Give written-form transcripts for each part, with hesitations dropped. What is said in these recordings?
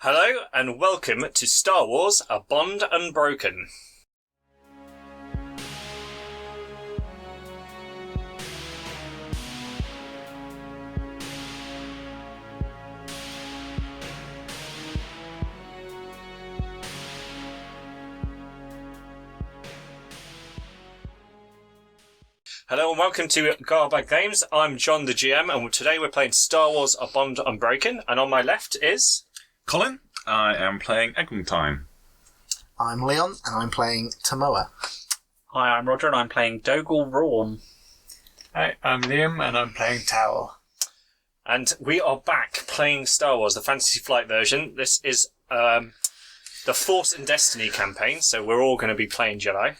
Hello and welcome to Star Wars: A Bond Unbroken. Hello and welcome to Garbag Games. I'm John the GM and today we're playing Star Wars: A Bond Unbroken, and on my left is... Colin. I am playing Eglantine. I'm Leon, and I'm playing Tamoa. Hi, I'm Roger, and I'm playing Dogel Rawn. Hi, I'm Liam, and I'm playing Towel. And we are back playing Star Wars, the Fantasy Flight version. This is the Force and Destiny campaign, so we're all going to be playing Jedi.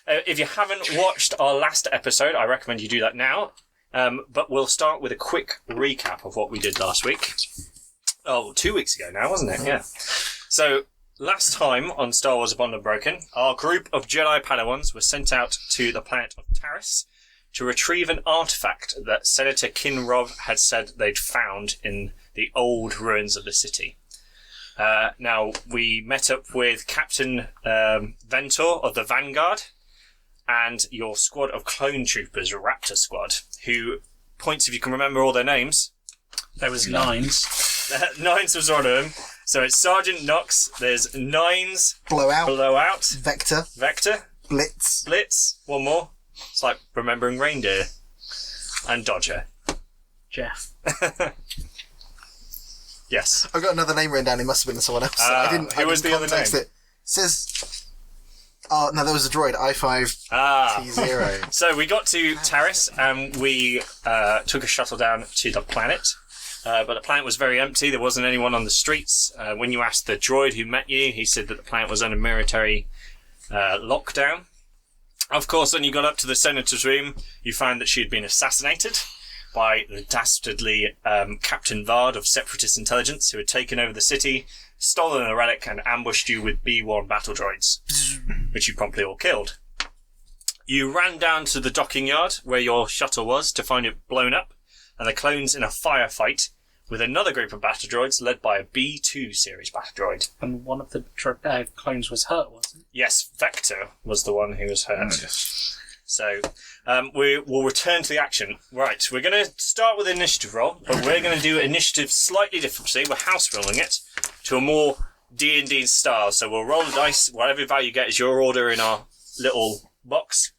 If you haven't watched our last episode, I recommend you do that now. But we'll start with a quick recap of what we did last week. Oh, 2 weeks ago now, wasn't it? Yeah. So, last time on Star Wars: A Bond Unbroken, our group of Jedi Padawans were sent out to the planet of Taris to retrieve an artifact that Senator Kinrov had said they'd found in the old ruins of the city. Now, we met up with Captain Ventor of the Vanguard and your squad of clone troopers, Raptor Squad, who, points if you can remember all their names. There was Nines. Nines was one of them. So it's Sergeant Knox, there's Nines, Blowout, Vector, Blitz, one more. It's like remembering reindeer. And Dodger. Jeff. Yes. I've got another name written down, it must have been someone else. Who was the other name? It says... Oh, no, there was a droid, I5T0. So we got to Taris and we took a shuttle down to the planet. But the planet was very empty. There wasn't anyone on the streets. When you asked the droid who met you, he said that the planet was under military lockdown. Of course, when you got up to the senator's room, you found that she had been assassinated by the dastardly Captain Vard of separatist intelligence, who had taken over the city, stolen a relic, and ambushed you with B-1 battle droids, which you promptly all killed. You ran down to the docking yard where your shuttle was to find it blown up, and the clones in a firefight with another group of battle droids led by a B2 series battle droid. And one of the clones was hurt, wasn't it? Yes, Vector was the one who was hurt. Oh, yes. So, we'll return to the action. Right, we're going to start with initiative roll, but we're going to do initiative slightly differently. We're house rolling it to a more D&D style. So we'll roll the dice. Whatever value you get is your order in our little box.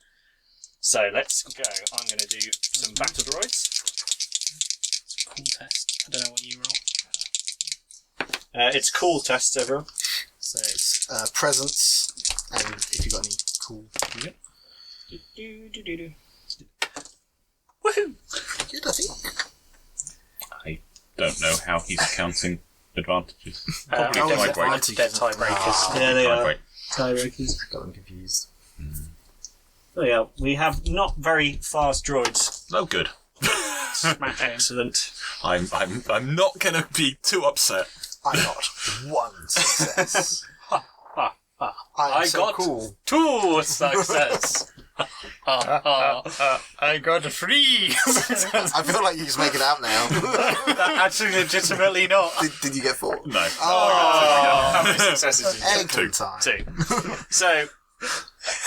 So let's go. I'm going to do some battle droids. Cool test. I don't know what you roll. It's cool tests, everyone. So it's presence, and if you've got any cool... Woohoo! Good, I think. I don't know how he's counting advantages. Probably they're tiebreakers. Yeah, they are. Tiebreakers. I got them confused. Oh yeah, we have not very fast droids. Oh, good. Excellent. I'm not going to be too upset. I got one success. I so got cool. 2 success. I got 3! I feel like you just make it out now. Actually, legitimately not. Did you get 4? No. How many successes did you get? Eglantine. 2. So,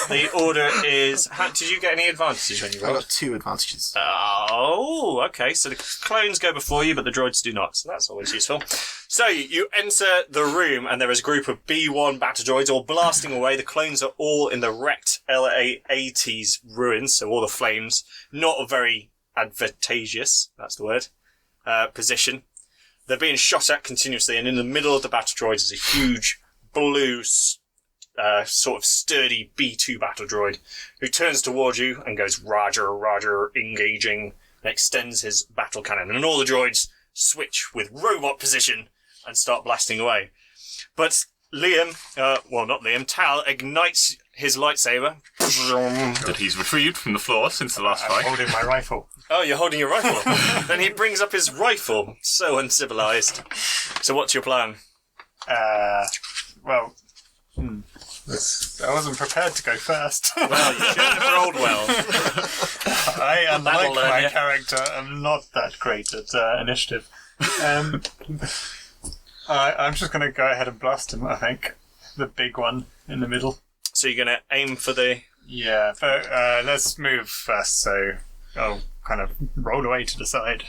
the order is... did you get any advantages when you I rolled? got 2 advantages. Oh, okay. So the clones go before you, but the droids do not. So that's always useful. So you enter the room, and there is a group of B-1 battle droids all blasting away. The clones are all in the wrecked LA-80s ruins, so all the flames. Not a very advantageous, that's the word, position. They're being shot at continuously, and in the middle of the battle droids is a huge blue sort of sturdy B2 battle droid who turns towards you and goes, Roger, Roger, engaging, and extends his battle cannon. And all the droids switch with robot position and start blasting away. But Liam, not Liam, Tal ignites his lightsaber. That he's retrieved from the floor since the last fight. I'm holding my rifle. Oh, you're holding your rifle. Then he brings up his rifle. So uncivilized. So what's your plan? Well... I wasn't prepared to go first. Well, you should have rolled well. I, unlike learn my you. character, am not that great at initiative. I'm just going to go ahead and blast him, I think. The big one in the middle. So you're going to aim for the... Yeah, but let's move first, so I'll kind of roll away to the side.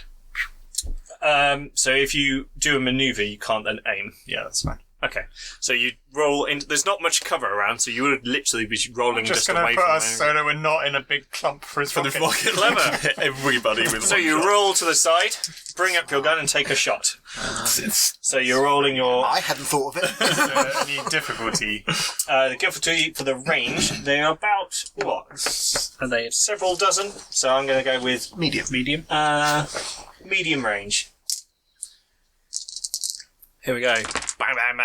So if you do a manoeuvre, you can't then aim. Yeah, that's fine. Okay, so you roll in. There's not much cover around, so you would literally be rolling Just away going to from put us so that we're not in a big clump for his rocket. Clever. Everybody with So one you shot. roll to the side, bring up your gun, and take a shot. So you're rolling your. I hadn't thought of it. Is there any difficulty? The difficulty for the range, they're about what? Are they Several dozen. So I'm going to go with Medium. medium? medium range. Here we go. Bang, bang,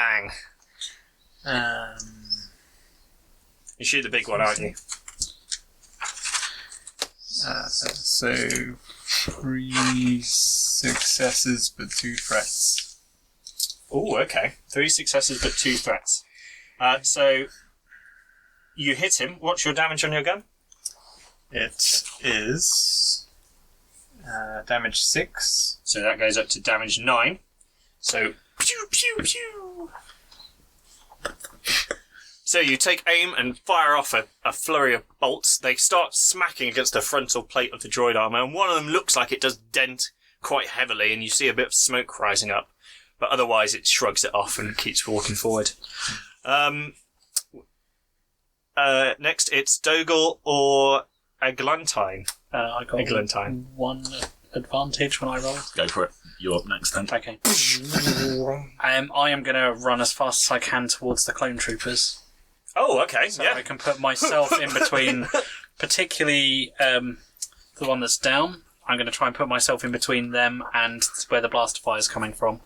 bang. You shoot the big one, aren't you? So 3 successes but 2 threats. Oh, okay. 3 successes but 2 threats. So you hit him. What's your damage on your gun? It is damage 6. So that goes up to damage 9. So pew pew pew. So you take aim and fire off a flurry of bolts. They start smacking against the frontal plate of the droid armor, and one of them looks like it does dent quite heavily, and you see a bit of smoke rising up. But otherwise, it shrugs it off and keeps walking forward. Next, it's Dougal or Eglantine. I got Eglantine. 1 advantage when I roll. Go for it. You're up next then. Okay. I am going to run as fast as I can towards the clone troopers. Oh, okay. So yeah. I can put myself in between, particularly the one that's down. I'm going to try and put myself in between them and where the blaster fire is coming from.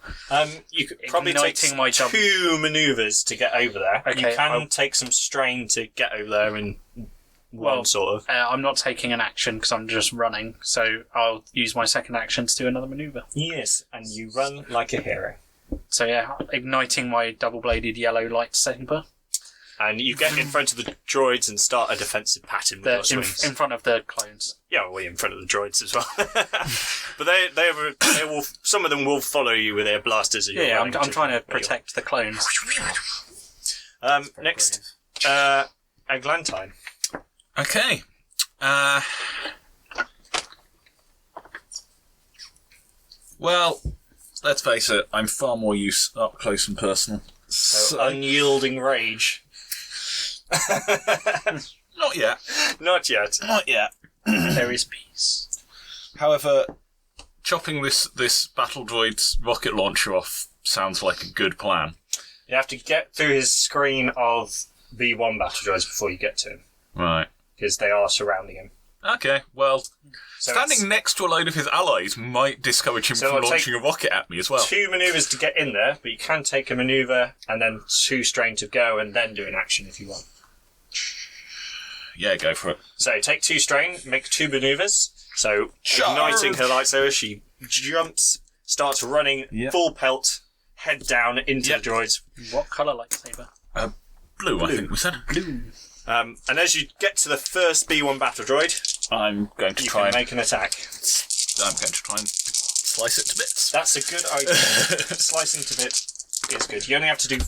You could probably Igniting take my jump. 2 manoeuvres to get over there. Okay, You can take some strain to get over there in one Well, sort of. I'm not taking an action because I'm just running, so I'll use my second action to do another manoeuvre. Yes, and you run like a hero. So yeah, igniting my double-bladed yellow lightsaber. And you get in front of the droids and start a defensive pattern with your swings. In front of the clones. Yeah, well, in front of the droids as well. But they will. Some of them will follow you with their blasters. As you're Yeah, I'm running trying to where you're- protect the clones. Next, Eglantine. Okay. Well, let's face it, I'm far more used up close and personal. So unyielding rage. Not yet. Not yet. Not yet. There is peace. However, chopping this battle droid's rocket launcher off sounds like a good plan. You have to get through his screen of V1 battle droids before you get to him, Right. because they are surrounding him. Okay, well, So standing next to a load of his allies might discourage him So from I'll launching a rocket at me as well. 2 manoeuvres to get in there, but you can take a manoeuvre and then 2 strain to go and then do an action if you want. Yeah, go for it. So take 2 strain, make 2 manoeuvres. So Charge! igniting her lightsaber, she jumps, starts running, Yep. full pelt, head down into Yep. the droids. What colour lightsaber? Blue, I think we said. Blue. And as you get to the first B1 battle droid, I'm going to you try can and make an attack. slice it to bits. That's a good idea. Slicing to bits is good. You only have to do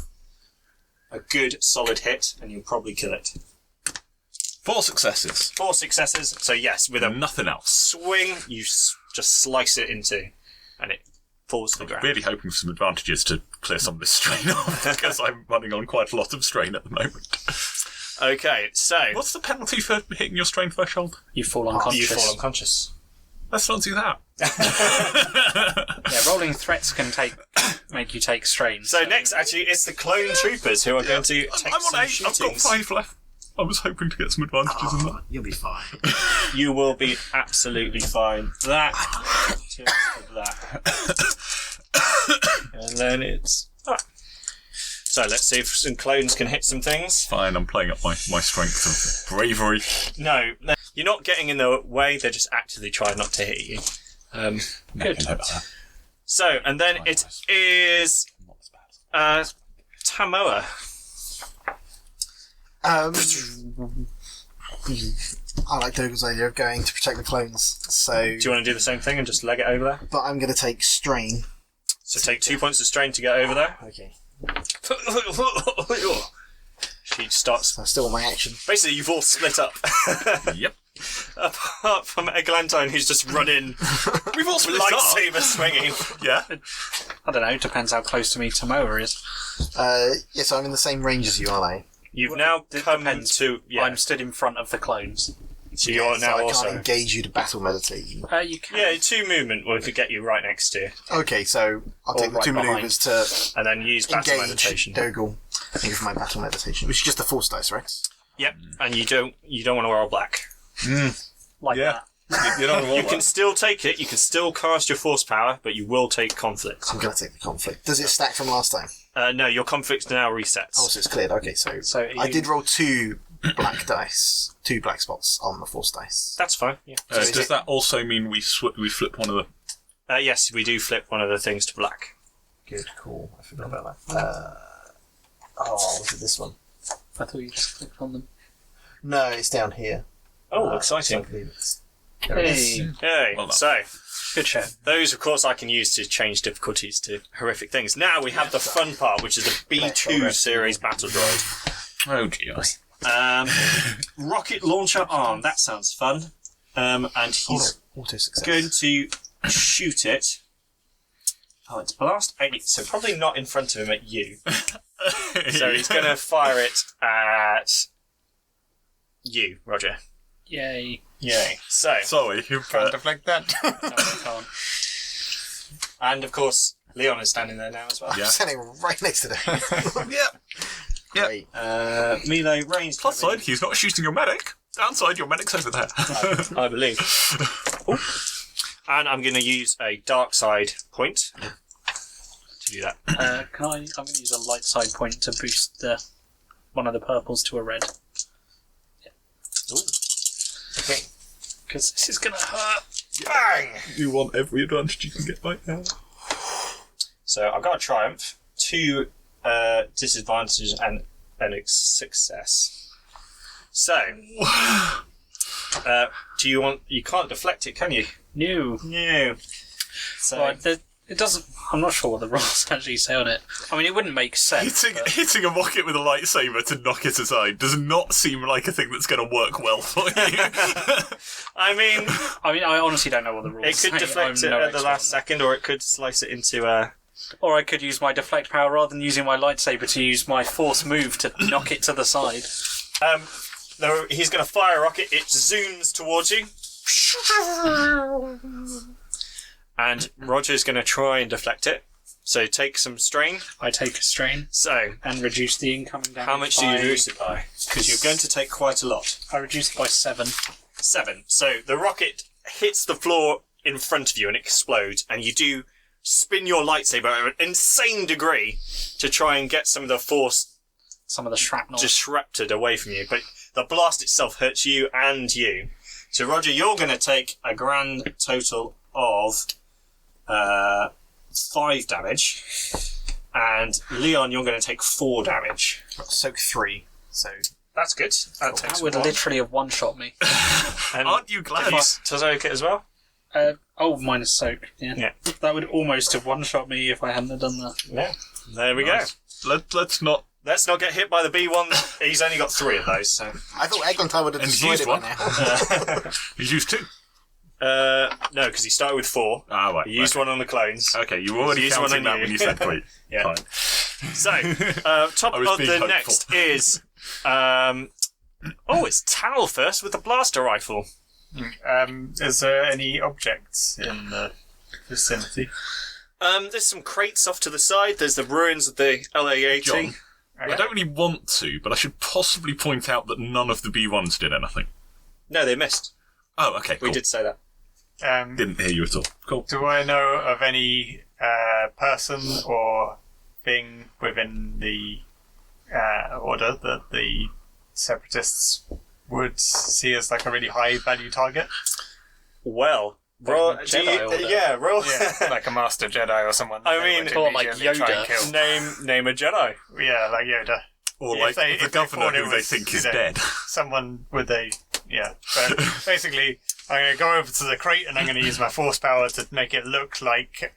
a good solid hit, and you'll probably kill it. 4 successes. 4 successes. So yes, with a Nothing else. swing, you just slice it into, and it falls to the ground. Really hoping for some advantages to clear some of this strain off, because I'm running on quite a lot of strain at the moment. Okay, so What's the penalty for hitting your strain threshold? You fall you unconscious. fall unconscious. Let's not do that. Yeah, rolling threats can make you take strain. So next, actually, it's the clone troopers who are going to take I'm some on 8. I've shooting. got 5 left. I was hoping to get some advantages in that. You'll be fine. You will be absolutely fine. That, just that, and then it's. Alright. So let's see if some clones can hit some things. Fine, I'm playing up my strength of bravery. No, you're not getting in their way. They're just actively trying not to hit you. Good. So, and then it is Tamoa. I like Dougal's idea of going to protect the clones, so... Do you want to do the same thing and just leg it over there? But I'm going to take strain. So take 2 points of strain to get over there. Okay. She starts. So I still want my action. Basically, you've all split up. Yep. Apart from Eglantine, who's just run in, We've all split up. lightsaber swinging. Yeah. I don't know. Depends how close to me Tomoa is. Yeah, so I'm in the same range as you, aren't I? You've now come depends. to. Yeah. I'm stood in front of the clones. So you're so now I also. can't engage you to battle meditate you. You can. Yeah, 2 movement will get you right next to you, Okay, so I'll take the right 2 behind. maneuvers to and then use battle engage meditation. Dougal. Thank you for my battle meditation, which is just a force dice, right? Yep, and you don't want to wear all black. Like Yeah. that. You're not You can still take it. You can still cast your force power, but you will take conflict. I'm going to take the conflict. Does it stack from last time? No, your conflict now resets. Oh, so it's cleared. Okay, so I did roll 2 black dice, 2 black spots on the force dice. That's fine. Yeah. does that also mean we flip one of the... Yes, we do flip one of the things to black. Good, cool. I forgot about that. Was it this one? I thought you just clicked on them. No, it's down here. Oh, So I exciting! believe it's... There it is. Hey, Hey, Well done. so good show. those, of course, I can use to change difficulties to horrific things. Now we have the fun part, which is the B2 series battle droid. Oh, dear. Rocket launcher arm. That sounds fun. And he's Auto success. going to shoot it. Oh, it's blast 8, so probably not in front of him at you. So he's going to fire it at you, Roger. Yay. Yay. So, Sorry, Can't deflect that. No, I can't. and of course, Leon is standing there now as well. Yeah. I'm standing right next to them. yeah. Yeah. Great. Melee range. Plus side, he's not shooting your medic. Downside, your medic's over there. I believe. Ooh. And I'm going to use a dark side point to do that. I'm going to use a light side point to boost one of the purples to a red. Okay. Because this is going to hurt. Bang! You want every advantage you can get right now. So I've got a triumph, 2 disadvantages, and a success. So, do you want? You can't deflect it, can you? No. No. So Right, it doesn't... I'm not sure what the rules actually say on it. I mean, it wouldn't make sense. Hitting a rocket with a lightsaber to knock it aside does not seem like a thing that's going to work well for you. I mean, I honestly don't know what the rules it say. could deflect it I'm no at the expert last on that. second, or it could slice it into. Or I could use my deflect power rather than using my lightsaber to use my force move to knock it to the side. He's going to fire a rocket. It zooms towards you. And Roger's going to try and deflect it. So take some strain. I take a strain So, and reduce the incoming damage. how much do you reduce it by? Because you're going to take quite a lot. I reduce it by 7. 7. So the rocket hits the floor in front of you and explodes, and you do spin your lightsaber at an insane degree to try and get some of the force Some of the shrapnel. disrupted away from you. But the blast itself hurts you and you. So Roger, you're going to take a grand total of 5 damage, and Leon, you're going to take 4 damage. Soak 3. So That's good. That that takes would 1. literally have one-shot me. And Aren't you glad? to soak it as well? Minus soak. Yeah. Yeah. That would almost have one-shot me if I hadn't have done that. Yeah. There we Nice. Let's not. Let's not get hit by the B1. He's only got 3 of those, so. I thought Eglantine would have And destroyed used it by one. now. He's used 2. No, because he started with 4. Ah, right. He used one on the clones. Okay, you already Use one counted on that you. when you said quit. Yeah. Fine. So, top I was of being the hopeful. next is. It's Tal first with the blaster rifle. Is there any objects in the vicinity? There's some crates off to the side. There's the ruins of the LA-80. John, I don't really want to, but I should possibly point out that none of the B1s did anything. No, they missed. Oh, okay, cool. We did say that. Didn't hear you at all. Cool. Do I know of any person or thing within the order that the separatists would see as like a really high value target? Well, roll. Jedi order. Yeah, roll. Yeah, like a master Jedi or someone. I they mean, would or like immediately try Yoda. and kill. name a Jedi. Yeah, like Yoda. Or If like they- the if they governor thought it who they was, think is you know, dead. Someone with a But basically, I'm going to go over to the crate and I'm going to use my force power to make it look like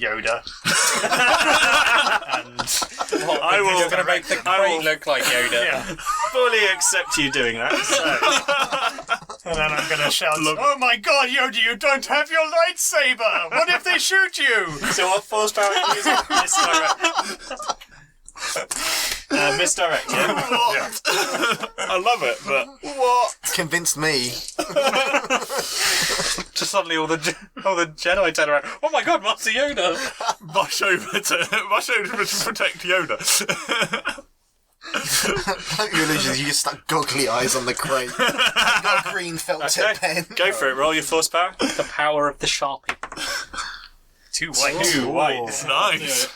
Yoda. And I will. You're going to make the crate look like Yoda. yeah. fully accept you doing that. So. And then I'm going to shout, "Oh my god, Yoda, you don't have your lightsaber! What if they shoot you?" So what force power are you using? Misdirect, yeah? What? I love it, but what? Convinced me. Just suddenly all the Jedi turn around. Oh my god, Master Yoda! Mush over to protect Yoda. Your illusions, you just stuck goggly eyes on the crate. Got a green felt tip pen. Go for it, roll your force power. The power of the Sharpie. 2 white. 2 white. Nice.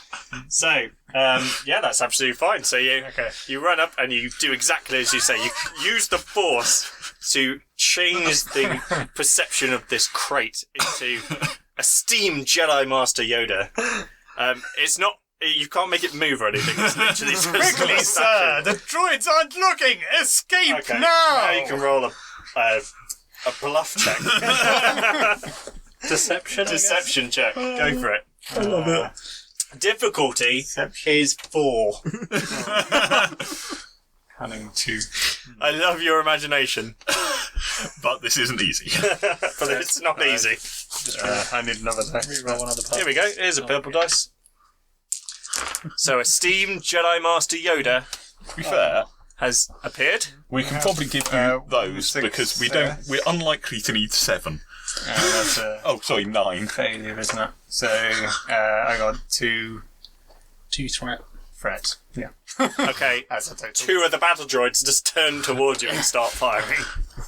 So, yeah, that's absolutely fine. So you run up and you do exactly as you say. You use the force to change the perception of this crate into a steamed Jedi Master Yoda. It's not. You can't make it move or anything. It's literally just Quickly, sir! The droids aren't looking! Escape Okay. now! Now you can roll a bluff check. Deception check. Go for it. I love it. Difficulty is 4. Cunning 2. I love your imagination, But this isn't easy. but it's not easy. I need another dice. Reroll one of the parts. Here we go. Here's a purple dice. So, esteemed Jedi Master Yoda To be fair, has appeared. we can probably give you those 6, because we're unlikely to need 7. That's a Oh, sorry, 9. failure, isn't it? So, I got 2 2 threats. Yeah. Okay, That's a total. 2 of the battle droids just turn towards you and start firing.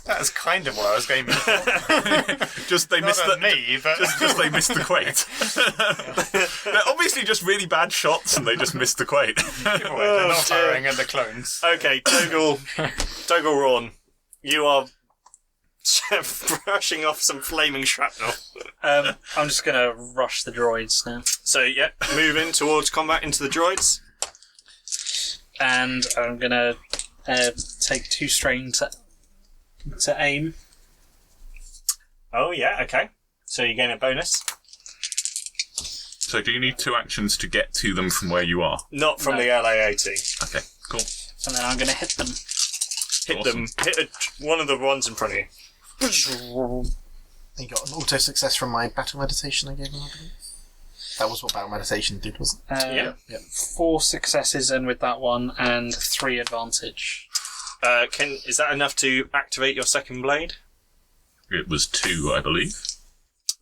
That's kind of what I was going for. Just they Not missed at the me, but... just they missed the crate. They're obviously just really bad shots, and they just missed the crate. They're not firing at the clones. Okay, Toggle Rawn, you are brushing off some flaming shrapnel. I'm just going to rush the droids now. So, yeah, moving towards combat into the droids. And I'm going to take 2 strain to aim. Oh, yeah, okay. So you gain a bonus. So do you need 2 actions to get to them from where you are? Not from No. the LAAT. Okay, cool. And then I'm going to hit them. Hit Awesome. them. Hit one of the ones in front of you. You got an auto success from my battle meditation I gave him, I believe. That was what battle meditation did, wasn't it? Yeah. 4 successes in with that one and 3 advantage. Is that enough to activate your second blade? It was 2, I believe.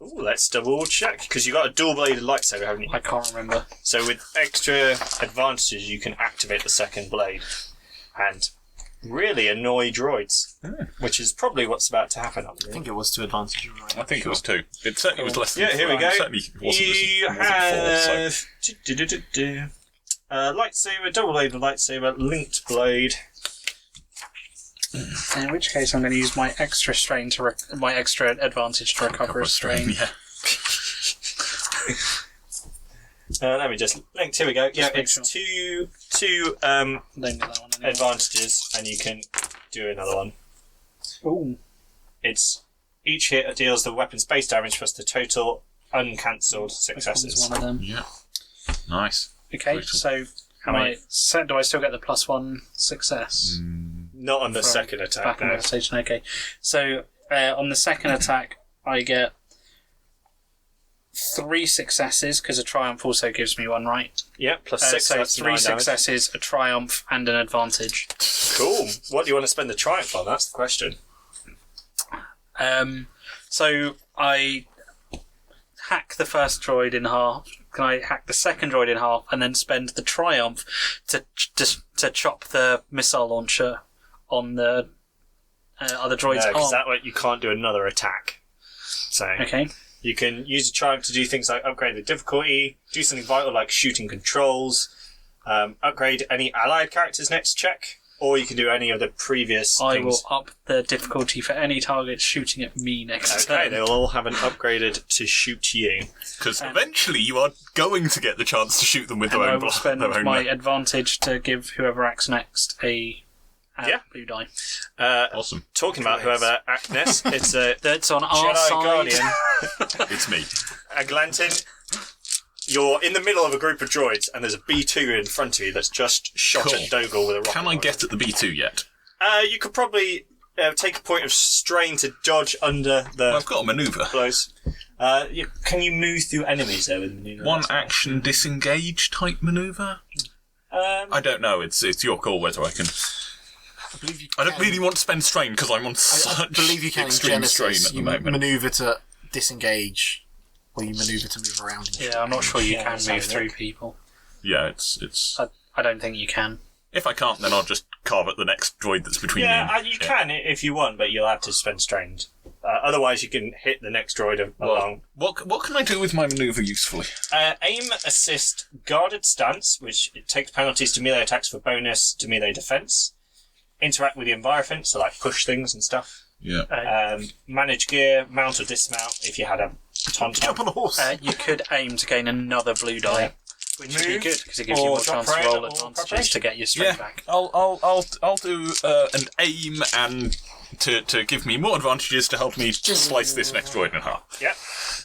Ooh, let's double check, because you got a dual-bladed lightsaber, haven't you? I can't remember. So with extra advantages, you can activate the second blade and really annoy droids, which is probably what's about to happen. I think it was 2 advantages. I think it was 2. It certainly was less than Yeah, here we 4. go. It certainly wasn't, You wasn't 4, so. lightsaber, double-bladed lightsaber, linked blade. In which case, I'm going to use my extra strain my extra advantage to recover a strain. Yeah. Let me just link. Here we go. Yeah, make it's sure. two Don't get that one anymore. advantages, and you can do another one. Ooh. It's each hit deals the weapon's base damage plus the total uncancelled This successes. one's one of them. Yeah. Nice. Okay, Brutal. so How many? do I still get the +1 success? Not on the From second attack. Battle No. meditation, okay. So on the second attack, I get 3 successes, because a triumph also gives me 1, right? Yeah, plus 6. So that's 3 9 damage. successes, a triumph, and an advantage. Cool. What do you want to spend the triumph on? That's the question. So I hack the first droid in half. Can I hack the second droid in half and then spend the triumph to chop the missile launcher on the other droid's No, because arm? that way you can't do another attack. So Okay. you can use a triumph to do things like upgrade the difficulty, do something vital like shooting controls, upgrade any allied characters next check, or you can do any of the previous I things. will up the difficulty for any target shooting at me next Okay, turn. they'll all have an upgraded to shoot you. Because eventually you are going to get the chance to shoot them with And their I own will blood. spend their own my men. advantage to give whoever acts next a Yeah. blue die. Awesome. Talking about whoever acts next, it's a That's on our Jedi side. Guardian, It's me. Aglantin. you're in the middle of a group of droids, and there's a B2 in front of you that's just shot at Dogal with a rocket. Can I get at the B2 yet? You could probably take a point of strain to dodge under the... I've got a manoeuvre. blows. Can you move through enemies there with maneuver? One action disengage type manoeuvre? I don't know. It's your call whether I can... I don't really want to spend strain because I'm on such believe you can in extreme Genesis. strain at the You moment. manoeuvre to disengage, or you manoeuvre to move around. Yeah, I'm not sure you can that's move how it through works. people. Yeah, it's. I don't think you can. If I can't, then I'll just carve at the next droid that's between me. Yeah, and- you can if you want, but you'll have to spend strain. Otherwise, you can hit the next droid along. What can I do with my manoeuvre usefully? Aim, assist, guarded stance, which it takes penalties to melee attacks for bonus to melee defense. Interact with the environment, so like push things and stuff. Yeah. Manage gear, mount or dismount if you had a tauntaun. Jump on a horse. You could aim to gain another blue die, which would be Move, good because it gives you or more drop chance to prone, roll or advantages preparation. to get your strength back. I'll do an aim and to give me more advantages to help me slice this next droid in half. Yep.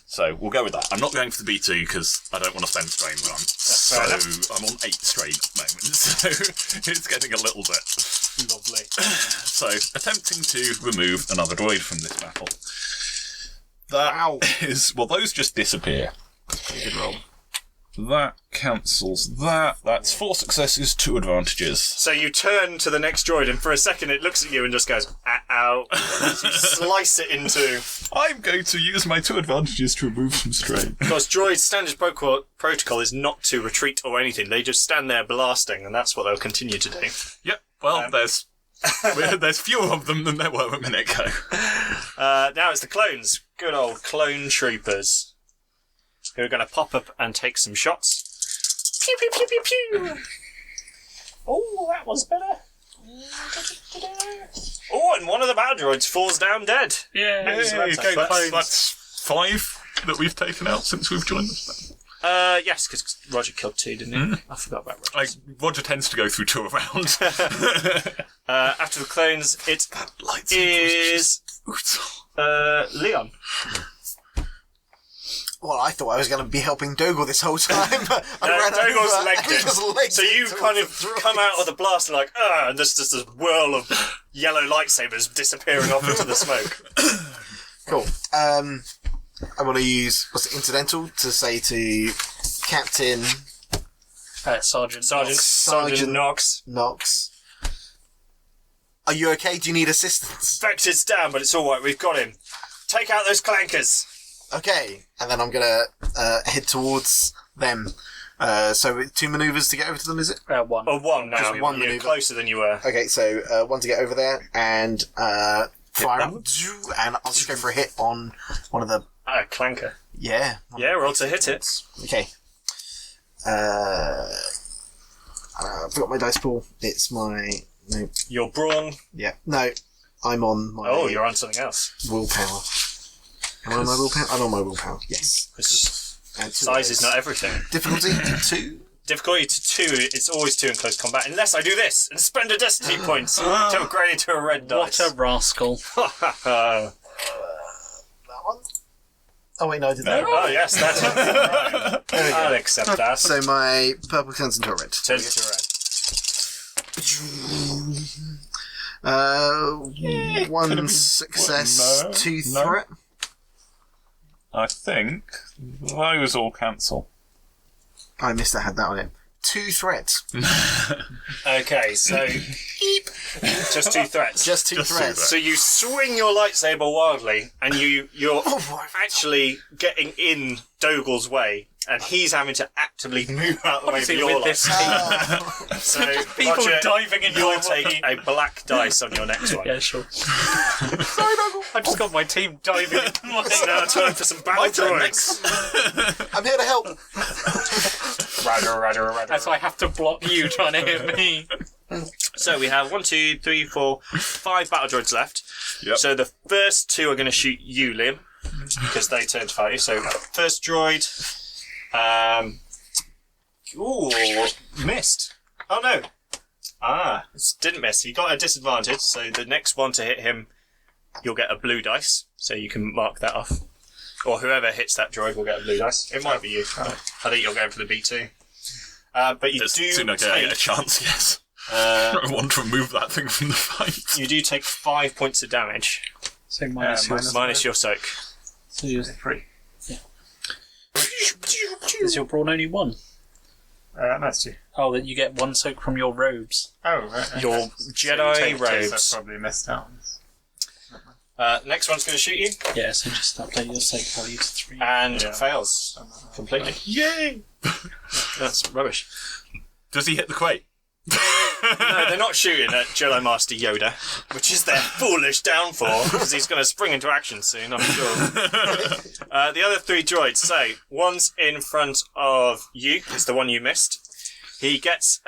So we'll go with that. I'm not going for the B2 because I don't want to spend strain on. So fair I'm on 8 strain at the moment. So it's getting a little bit Lovely. So attempting to remove another droid from this battle. That is those just disappear. Good roll. That cancels that. That's 4 successes, 2 advantages. So you turn to the next droid, and for a second it looks at you and just goes, ow. So you slice it into... I'm going to use my 2 advantages to remove some strain. Because droids' standard protocol is not to retreat or anything. They just stand there blasting, and that's what they'll continue to do. Yep. Well, there's fewer of them than there were a minute ago. Now it's the clones. Good old clone troopers. Who are going to pop up and take some shots. Pew, pew, pew, pew, pew. Oh, that was better. Oh, and one of the battle droids falls down dead. Yeah, That's 5 that we've taken out since we've joined this. Yes, because Roger killed 2, didn't he? I forgot about Roger. Roger tends to go through 2 around. After the clones, it is Leon. Well, I thought I was going to be helping Dogal this whole time, but I ran Dogal's over. legged He it. just legged So it you towards kind of the droid. come out of the blast and like, and there's just this whirl of yellow lightsabers disappearing off into the smoke. Cool. I want to use incidental to say to Captain Sergeant Knox. Knox. Are you okay? Do you need assistance? Vector's down, but it's alright, we've got him. Take out those clankers. Okay. And then I'm going to head towards them. So 2 manoeuvres to get over to them, is it? one. Or one now. Just one You're manoeuvre. closer than you were. Okay, so 1 to get over there, and fire, that and I'll just go for a hit on one of the... Clanker. Yeah. Yeah, roll to hit it. Okay. I forgot my dice pool. It's my... No. Your brawn. Yeah. No. I'm on my... Oh, you're on something else. willpower. Am I on my willpower? I'm on my willpower, yes. And 2 Size of is those. not everything. Difficulty 2. Difficulty to 2, it's always 2 in close combat, unless I do this and spend a destiny point to upgrade it to a red What dice. a rascal. That one? Oh wait, no, I did that. Oh yes, that's it. Right. There we go. I'll accept that. So my purple turns into a red. Turns it to red. 1 success, No, 2 no. threat. I think those all cancel. I missed I had that on it. 2 threats. Okay, so just 2 threats. Just 2 Just 2 threats. So you swing your lightsaber wildly, and you're Oh my actually getting in Dogal's way, and he's having to actively move out of the way for Obviously, your with this lightsaber. team. So People Roger, diving in you'll my take way. a black dice on your next one. Yeah, sure. I just got my team diving into my It's now time for some battle droids. I'm here to help. Roger. That's why I have to block you trying to hit me. So we have 1, 2, 3, 4, 5 battle droids left. Yep. So the first 2 are going to shoot you, Liam, because they turn to fight you. So first droid, missed. Oh no. It didn't miss. He got a disadvantage. So the next one to hit him, you'll get a blue dice. So you can mark that off. Or whoever hits that droid will get a blue dice. It might be you. I think you're going for the B2. But you do soon I get a chance, yes. I want to remove that thing from the fight. You do take 5 points of damage. So minus Your soak. So you're 3. Is your brawn only 1? That's 2. Oh, then you get 1 soak from your robes. Oh, right. Okay. Your So Jedi you take 2, robes. so I've probably missed out. Next one's going to shoot you. Yeah, so just update your soak value to 3. And Yeah. fails completely. Yay! That's rubbish. Does he hit the quake? No, they're not shooting at Jedi Master Yoda, which is their foolish downfall, because he's going to spring into action soon, I'm sure. The other 3 droids, so one's in front of you, is the one you missed. He gets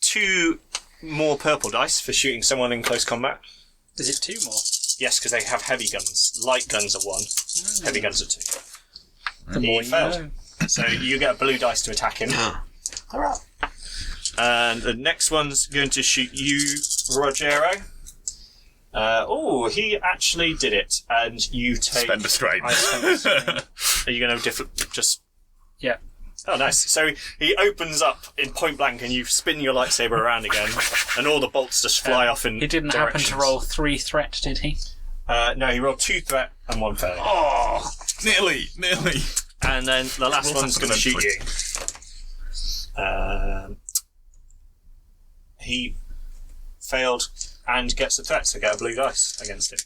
2 more purple dice for shooting someone in close combat. Is it 2 more? Yes, because they have heavy guns. Light guns are 1, heavy guns are 2. The more He you failed. know. So you get a blue dice to attack him. Alright. And the next one's going to shoot you, Rogero. He actually did it. And you take... Spend a strain. I spent a strain. Are you going to just... Yeah. Oh, nice. So he opens up in point blank and you spin your lightsaber around again and all the bolts just fly off in He didn't happen to roll 3 threat, did he? No, he rolled 2 threat and 1 failure. Oh, nearly. And then the last We'll one's have to going to shoot then you. He failed and gets a threat, so get a blue dice against him.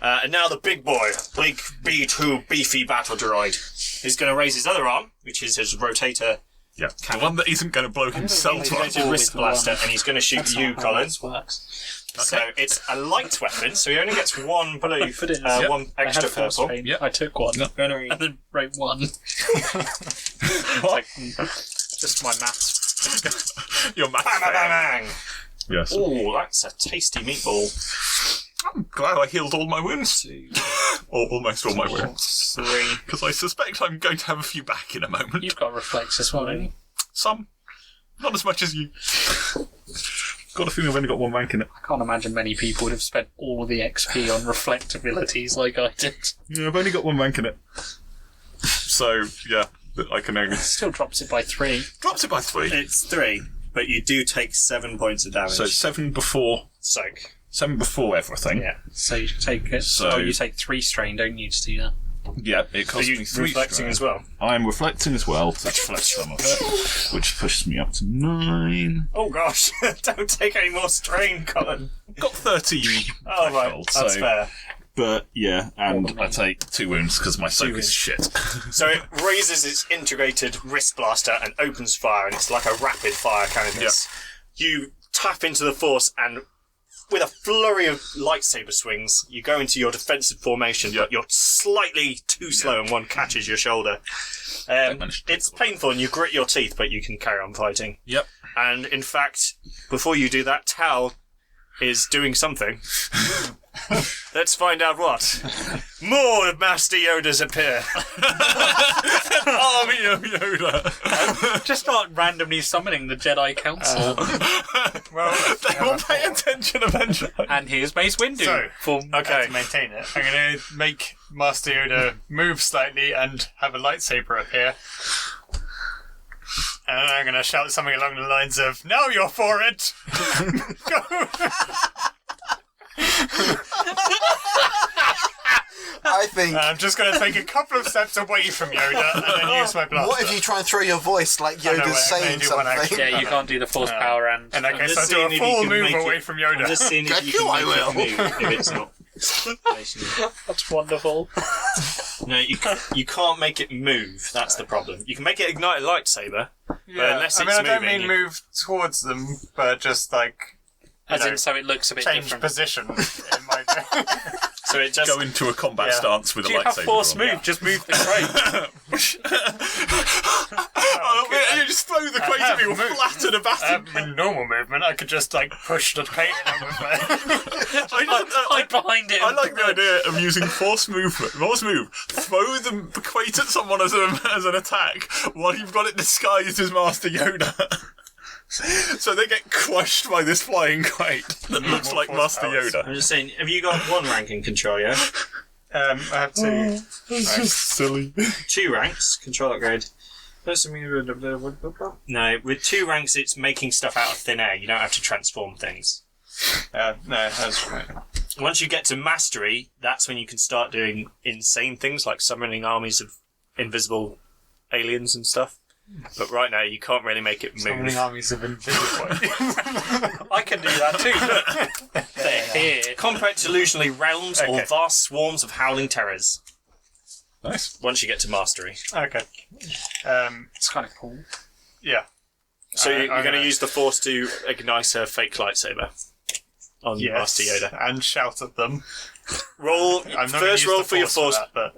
And now the big boy, big B2 beefy battle droid, is going to raise his other arm, which is his rotator. Yeah, the one that isn't going to blow himself He's up. going to wrist blaster, and he's going to shoot That's you, not how Colin. this works. So it's a light weapon, so he only gets 1 blue, But it is. Yep. 1 I had extra force purple. strain. Yep. I took 1. Yep. And then wrote 1. What? Just my maths. Your math Bang, bang, bang, bang. Yes. Oh, that's a tasty meatball. I'm glad I healed all my wounds. Or almost all my wounds. 3. Because I suspect I'm going to have a few back in a moment. You've got reflex as well, don't you? Some. Not as much as you. Got a feeling I've only got 1 rank in it. I can't imagine many people would have spent all of the XP on reflect abilities like I did. Yeah, I've only got 1 rank in it. So, yeah, I can only... Still drops it by 3. Drops it by 3. It's 3, but you do take 7 points of damage. So 7 before... Soak. 7 before everything. Yeah. So you take it. So- you take 3 strain, don't you, to do that? Yeah, it Are costs you me 3 reflecting strain. as well? I'm reflecting as well, to reflect some of it, which pushes me up to 9. Oh gosh, don't take any more strain, Colin. Got 13. Oh right, threshold, that's so- fair. But, yeah, and than I me. take 2 wounds because my soak wounds. is shit. So it raises its integrated wrist blaster and opens fire, and it's like a rapid fire cannonus. You tap into the force, and with a flurry of lightsaber swings, you go into your defensive formation, but you're slightly too slow, and one catches your shoulder. managed to It's painful, and you grit your teeth, but you can carry on fighting. Yep. And in fact, before you do that, Tal is doing something. Let's find out what. More Master Yodas appear. Army of Yoda! Just start randomly summoning the Jedi Council. Well, They will pay attention eventually. And here's Mace Windu. So, Okay. to maintain it, I'm going to make Master Yoda move slightly and have a lightsaber appear. And I'm going to shout something along the lines of, "Now you're for it!" Go! I think. I'm just going to take a couple of steps away from Yoda and then use my blaster. What if you try and throw your voice like no, wait, Yoda's I can saying do one action. something? Yeah, you can't do the force power and... In that case, just I'll do seeing a if you full can move make away it- from I'm Yoda. just seeing if Get you you, can I make it will. move, if it's not. That's wonderful. No, you can't make it move. That's the problem. You can make it ignite a lightsaber, but unless I it's mean, I don't moving, mean move towards them, but just like As know, in, so it looks a bit change different. position in my. so it just Go into a combat Yeah. stance with Do a you have lightsaber. force on. move? Just move the crate. You just throw the crate at me or flatten a bastard. In normal movement, I could just like push the paint in with my. Hide behind it. I like the idea of using force movement. Force move. Throw the crate at someone as an attack while you've got it disguised as Master Yoda. So they get crushed by this flying crate that looks like force Master powers. Yoda. I'm just saying, have you got 1 rank in control, yeah? I have two. Silly. 2 ranks, control upgrade. No, with 2 ranks, it's making stuff out of thin air. You don't have to transform things. No, that's right. Once you get to mastery, that's when you can start doing insane things like summoning armies of invisible aliens and stuff. But right now, you can't really make it move. Summoning armies of invisible. I can do that too. They're here. Complex illusionary realms or Okay. vast swarms of howling terrors. Nice. Once you get to mastery. Okay. It's kind of cool. Yeah. So you're I'm going to gonna- use the Force to ignite a fake lightsaber on Yes. Master Yoda. And shout at them. Roll I'm not gonna first use roll the for your Force. that, but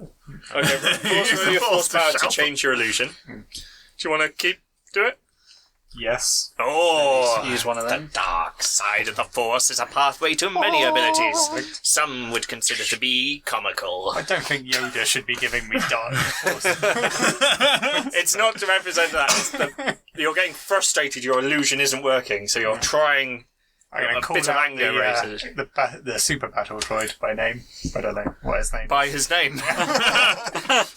Okay, first roll for your Force power to change your illusion. Do you want to do it? yes. Oh, Use one of the them. dark side of the Force is a pathway to many abilities. Some would consider to be comical. I don't think Yoda should be giving me dark force. It's not to represent that. It's you're getting frustrated. Your illusion isn't working, so you're trying. I'm going A to call bit of out anger raised. the super battle droid by name. I don't know what his name By his name.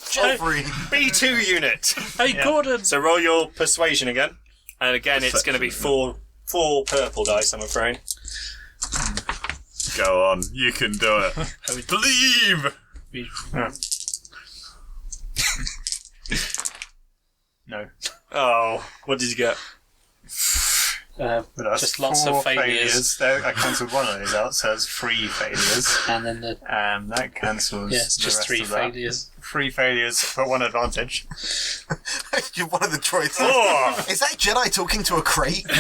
Joffrey. B2 unit. Hey, Gordon! So roll your persuasion again. And again, it's going to be four purple dice, I'm afraid. Go on, you can do it. Believe! No. Oh, what did you get? But that's Just lots of 4 failures. There, I cancelled one of those out, so that's 3 failures. And then the That cancels. it's the just rest 3 of that. failures. 3 failures for 1 advantage. You're one of the droids. Oh! Is that Jedi talking to a crate? You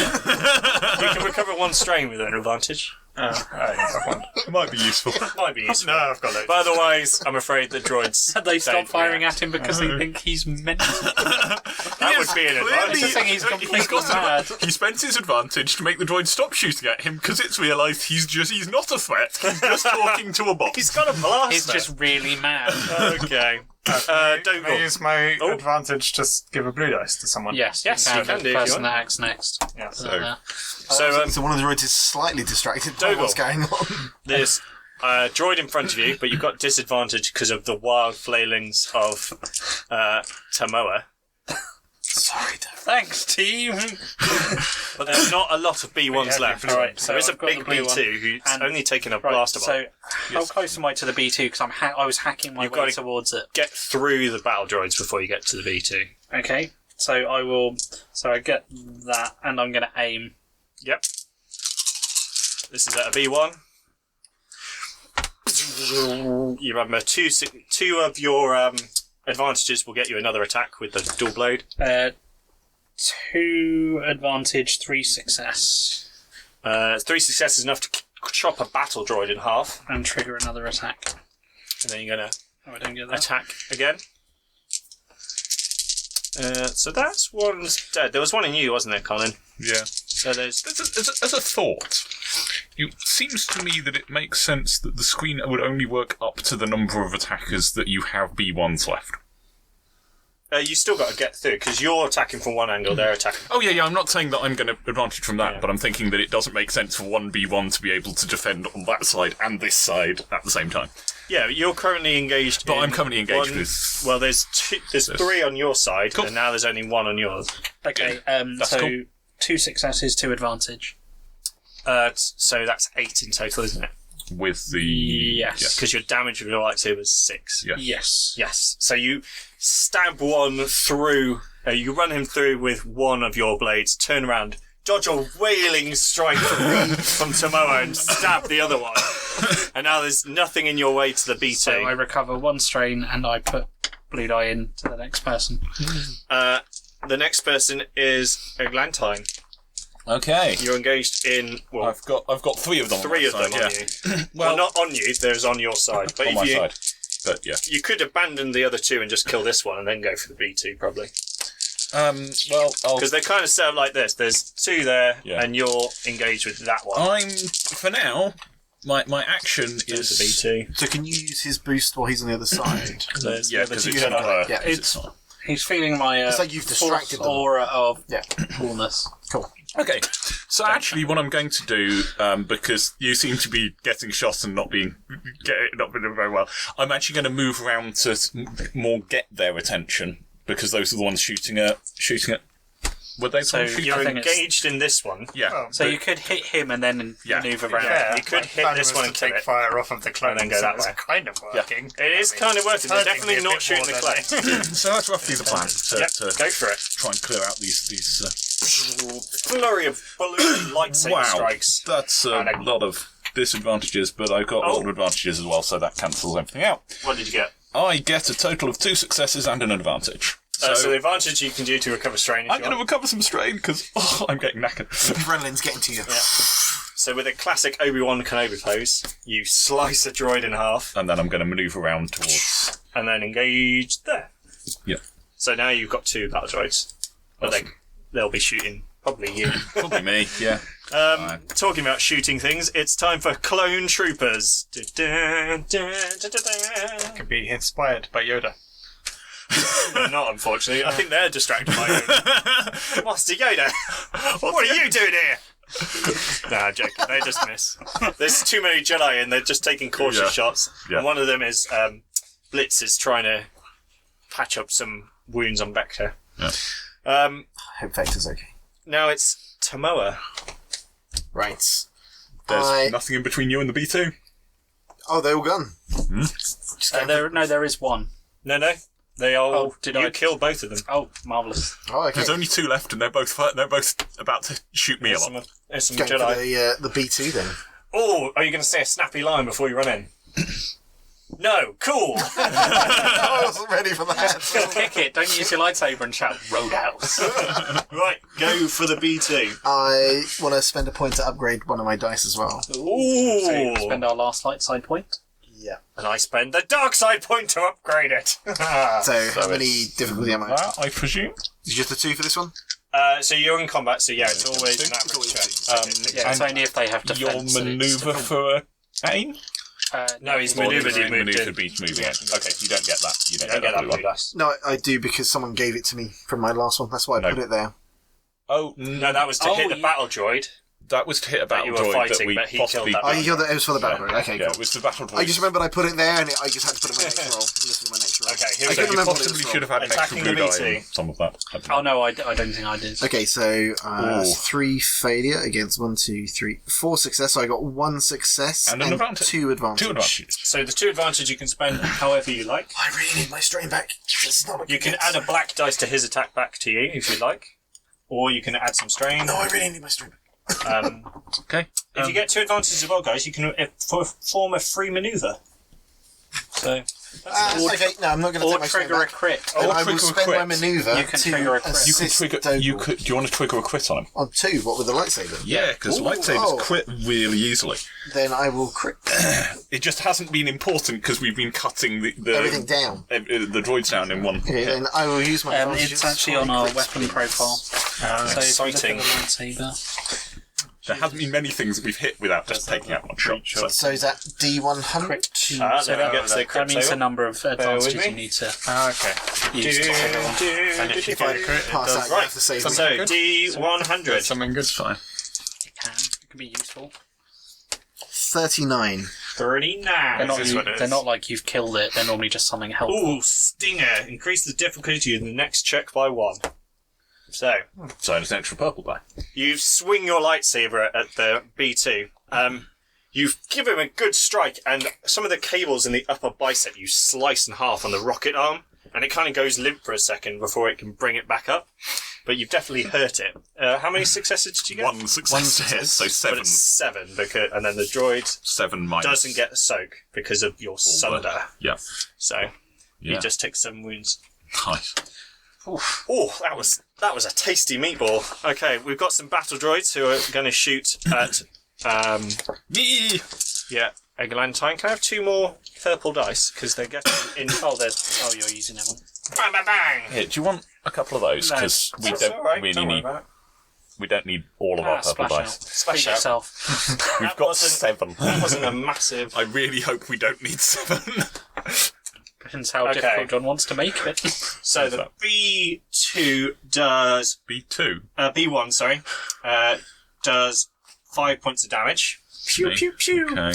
can recover 1 strain with an advantage. Oh, I have one. It might be useful. Might be useful. No, I've got loads. But otherwise, I'm afraid the droids. They stop don't firing react. at him because they think he's mental. That would be an I advantage. just think he's completely mad. He spent his advantage to make the droid stop shooting at him because it's realised he's not a threat. He's just talking to a box. He's got a blaster. He's just really mad. Okay. Can I Dougal. use my Oh. advantage to give a blue dice to someone? Yes, Yes, you can the do if you person want. that acts next. Yeah. So, So one of the droids is slightly distracted by Dougal. what's going on. there's a droid in front of you, but you've got disadvantage because of the wild flailings of Tamoa. Sorry, Dougal. Thanks, team. But there's not a lot of B1s left. All right, so there is a I've got big the blue one. B2 who's And- only taken a Right, blaster so bomb. how close am I to the B2? Because I was hacking my You've way gotta- towards it. Get through the battle droids before you get to the B2. Okay, so I will. So I get that, and I'm going to aim. Yep. This is at a B1. You remember two of your advantages will get you another attack with the dual blade. 2 advantage, 3 success, 3 successes enough to chop a battle droid in half, and trigger another attack. and then you're going to Oh, I don't get that. attack again. So that's one's dead. There was one in you, wasn't there, Colin? yeah. So there's As a thought, it seems to me that it makes sense that the screen would only work up to the number of attackers that you have B1s left. you still got to get through because you're attacking from one angle, they're attacking. Oh, yeah, I'm not saying that I'm going to advantage from that, Yeah. but I'm thinking that it doesn't make sense for one B1 to be able to defend on that side and this side at the same time. Yeah, you're currently engaged. But in I'm currently engaged one- with... Well, there's 3 on your side, Cool. and now there's only 1 on yours. Okay, That's so cool. 2 successes, 2 advantage. So that's 8 in total, isn't it? With the... Yes. Because your damage with your lightsaber is 6. Yeah. Yes. Yes. So you stab one through. You run him through with one of your blades. Turn around, dodge a wailing strike from Tamoa, and stab the other one. And now there's nothing in your way to the B2. So I recover 1 strain, and I put blue die in to the next person. The next person is Eglantine. Okay. You're engaged in I've got 3 of them. 3 of them on on you. Well, not on you. There's on your side. But on if my you, side. But yeah. you could abandon the other 2 and just kill this one, and then go for the B2 probably. Well, Because they're kind of set up like this. There's 2 there, Yeah. and you're engaged with that one. for now, my action There's is... the B2. So can you use his boost while he's on the other side? There's Yeah, the other because 2 it's that not are- her. Yeah, It's feeling my It's like you've distracted force them. aura of Yeah. coolness. Cool. Okay, so actually, what I'm going to do, because you seem to be getting shot and not being very well, I'm actually going to move around to more get their attention, because those are the ones shooting at. Were they So shooting? You're think it's- engaged in this one. Yeah. So you could hit him and then manoeuvre around. Yeah, you could my hit plan this was one to and kill take it. fire off of the clone, And then go so that it's way. kind of working. It is kind of working. They're definitely hurting me a not bit shooting the more clay. than So that's roughly the plan. To Go for it. try and clear out these. Flurry of balloon lightsaber Wow, strikes. that's a And a- lot of disadvantages, but I've got a lot of advantages as well, so that cancels everything out. What did you get? I get a total of 2 successes and an advantage. So the advantage you can do to recover strain if I'm you going to want. recover some strain because I'm getting knackered. Adrenaline's getting to you. So with a classic Obi-Wan Kenobi pose, you slice a droid in half And then I'm going to manoeuvre around towards. and then engage there. Yeah. So now you've got 2 battle droids. But Awesome. they'll be shooting probably you. Probably me, yeah. Talking about shooting things, it's time for Clone Troopers. Could be inspired by Yoda. They're not, unfortunately. I think they're distracted by Yoda. Master Yoda, what are you doing here? Nah, I'm joking. They just miss. There's too many Jedi and they're just taking cautious Yeah. shots. Yeah. And one of them is Blitz is trying to patch up some wounds on Vector. Yeah. I hope Vector's okay. Now it's Tomoa. Right. There's nothing in between you and the B2. Oh, they're all gone. Just going for- There is one. No. They all. Oh, did you I- killed both of them. Oh, marvellous. Oh, okay. There's only 2 left, and they're both about to shoot me a lot. There's some Going Jedi. for the B2 then. Oh, are you going to say a snappy line before you run in? No, cool. I wasn't ready for that. Kick it. Don't use your lightsaber and shout Roadhouse. Right, go for the B2. I want to spend a point to upgrade one of my dice as well. Ooh. So you spend our last light side point. Yeah. And I spend the dark side point to upgrade it. So how many difficulty am I? That, I presume. Is it just a 2 for this one? So you're in combat, so yeah, it's always an It's average always check. Yeah, it's And only if they have Your defense. that it's manoeuvre different. for aim? No, he's Or manoeuvred, you he moved manoeuvred in. beat moving in. Okay, you don't get that. You don't Don't get that blue one. blue dice. No, I do because someone gave it to me from my last one. That's why I No. put it there. Oh, No, that was to hit the battle droid. that was to hit a battle you were droid that fighting, we but he possibly... killed Oh, that you killed it. It was for the battle. Yeah, Okay, yeah, cool. it was the battle droid. I just remembered I put it there, and I just had to put it in my next roll. This was my next roll. Okay, here I we So go. couldn't you remember what it possibly was should have had an extra Attacking blue the die BT. in some of that. Oh no, I don't think I did. Okay, so Ooh. 3 failure against 1, 2, 3, 4 success. So I got 1 success And an advantage. 2 advantage. 2 advantages. So the 2 advantage you can spend however you like. I really need my strain back. This is not You can add a black dice to his attack back to you if you like. Or you can add some strain. No, I really need my strain back. Okay. If you get 2 advantages as well, guys, you can form a free maneuver. So Okay, no, I'm not going to Or take my strain trigger a back. crit. And Or I will trigger a spend crit. my maneuver You can to trigger a crit. You could assist trigger. Doble. Do you want to trigger a crit on him? On 2, what with the lightsaber? Yeah, because Ooh, lightsabers oh. crit really easily. Then I will crit It just hasn't been important because we've been cutting the everything down. the droids down in one. Okay, then I will use my advantages. It's actually on our weapon profile. So if you exciting. look at the lightsaber, There hasn't been many things that we've hit without just taking out one shot. So. So is that D100? crit 2. Ah, so there we go. So that crit means the save. number of with advantages me. you need to Okay. use to trigger one. And if I crit, it Pass does out, you have to save me. So D100. something good. It's fine. It can be useful. 39. 39. They're not like you've killed it. They're normally just something helpful. Ooh, Stinger. Increase the difficulty of the next check by 1. So, So it's an extra purple die. you swing your lightsaber at the B2. You give him a good strike, and some of the cables in the upper bicep you slice in half on the rocket arm, and it kind of goes limp for a second before it can bring it back up. But you've definitely hurt it. How many successes did you get? One success to hit, so But 7. it's 7, because, and then the droid 7 minus. doesn't get a soak because of your sunder. Yeah. So, Yeah. you just take 7 wounds. Nice. Oh, that was a tasty meatball. Okay, we've got some battle droids who are going to shoot at Yee! Eglantine. Can I have 2 more purple dice because they're getting in? Oh, you're using that one. Bang, bang, bang. Here, do you want a couple of those? No, Because we That's don't all right. really Don't worry need. about it. We don't need all of our purple splash out. dice. Splash Treat out. yourself. We've That got wasn't- 7. That wasn't a massive. I really hope we don't need 7. Depends how Okay. difficult John wants to make it. So the B2 does B2. B1, sorry, does 5 points of damage. Pew pew pew. Okay.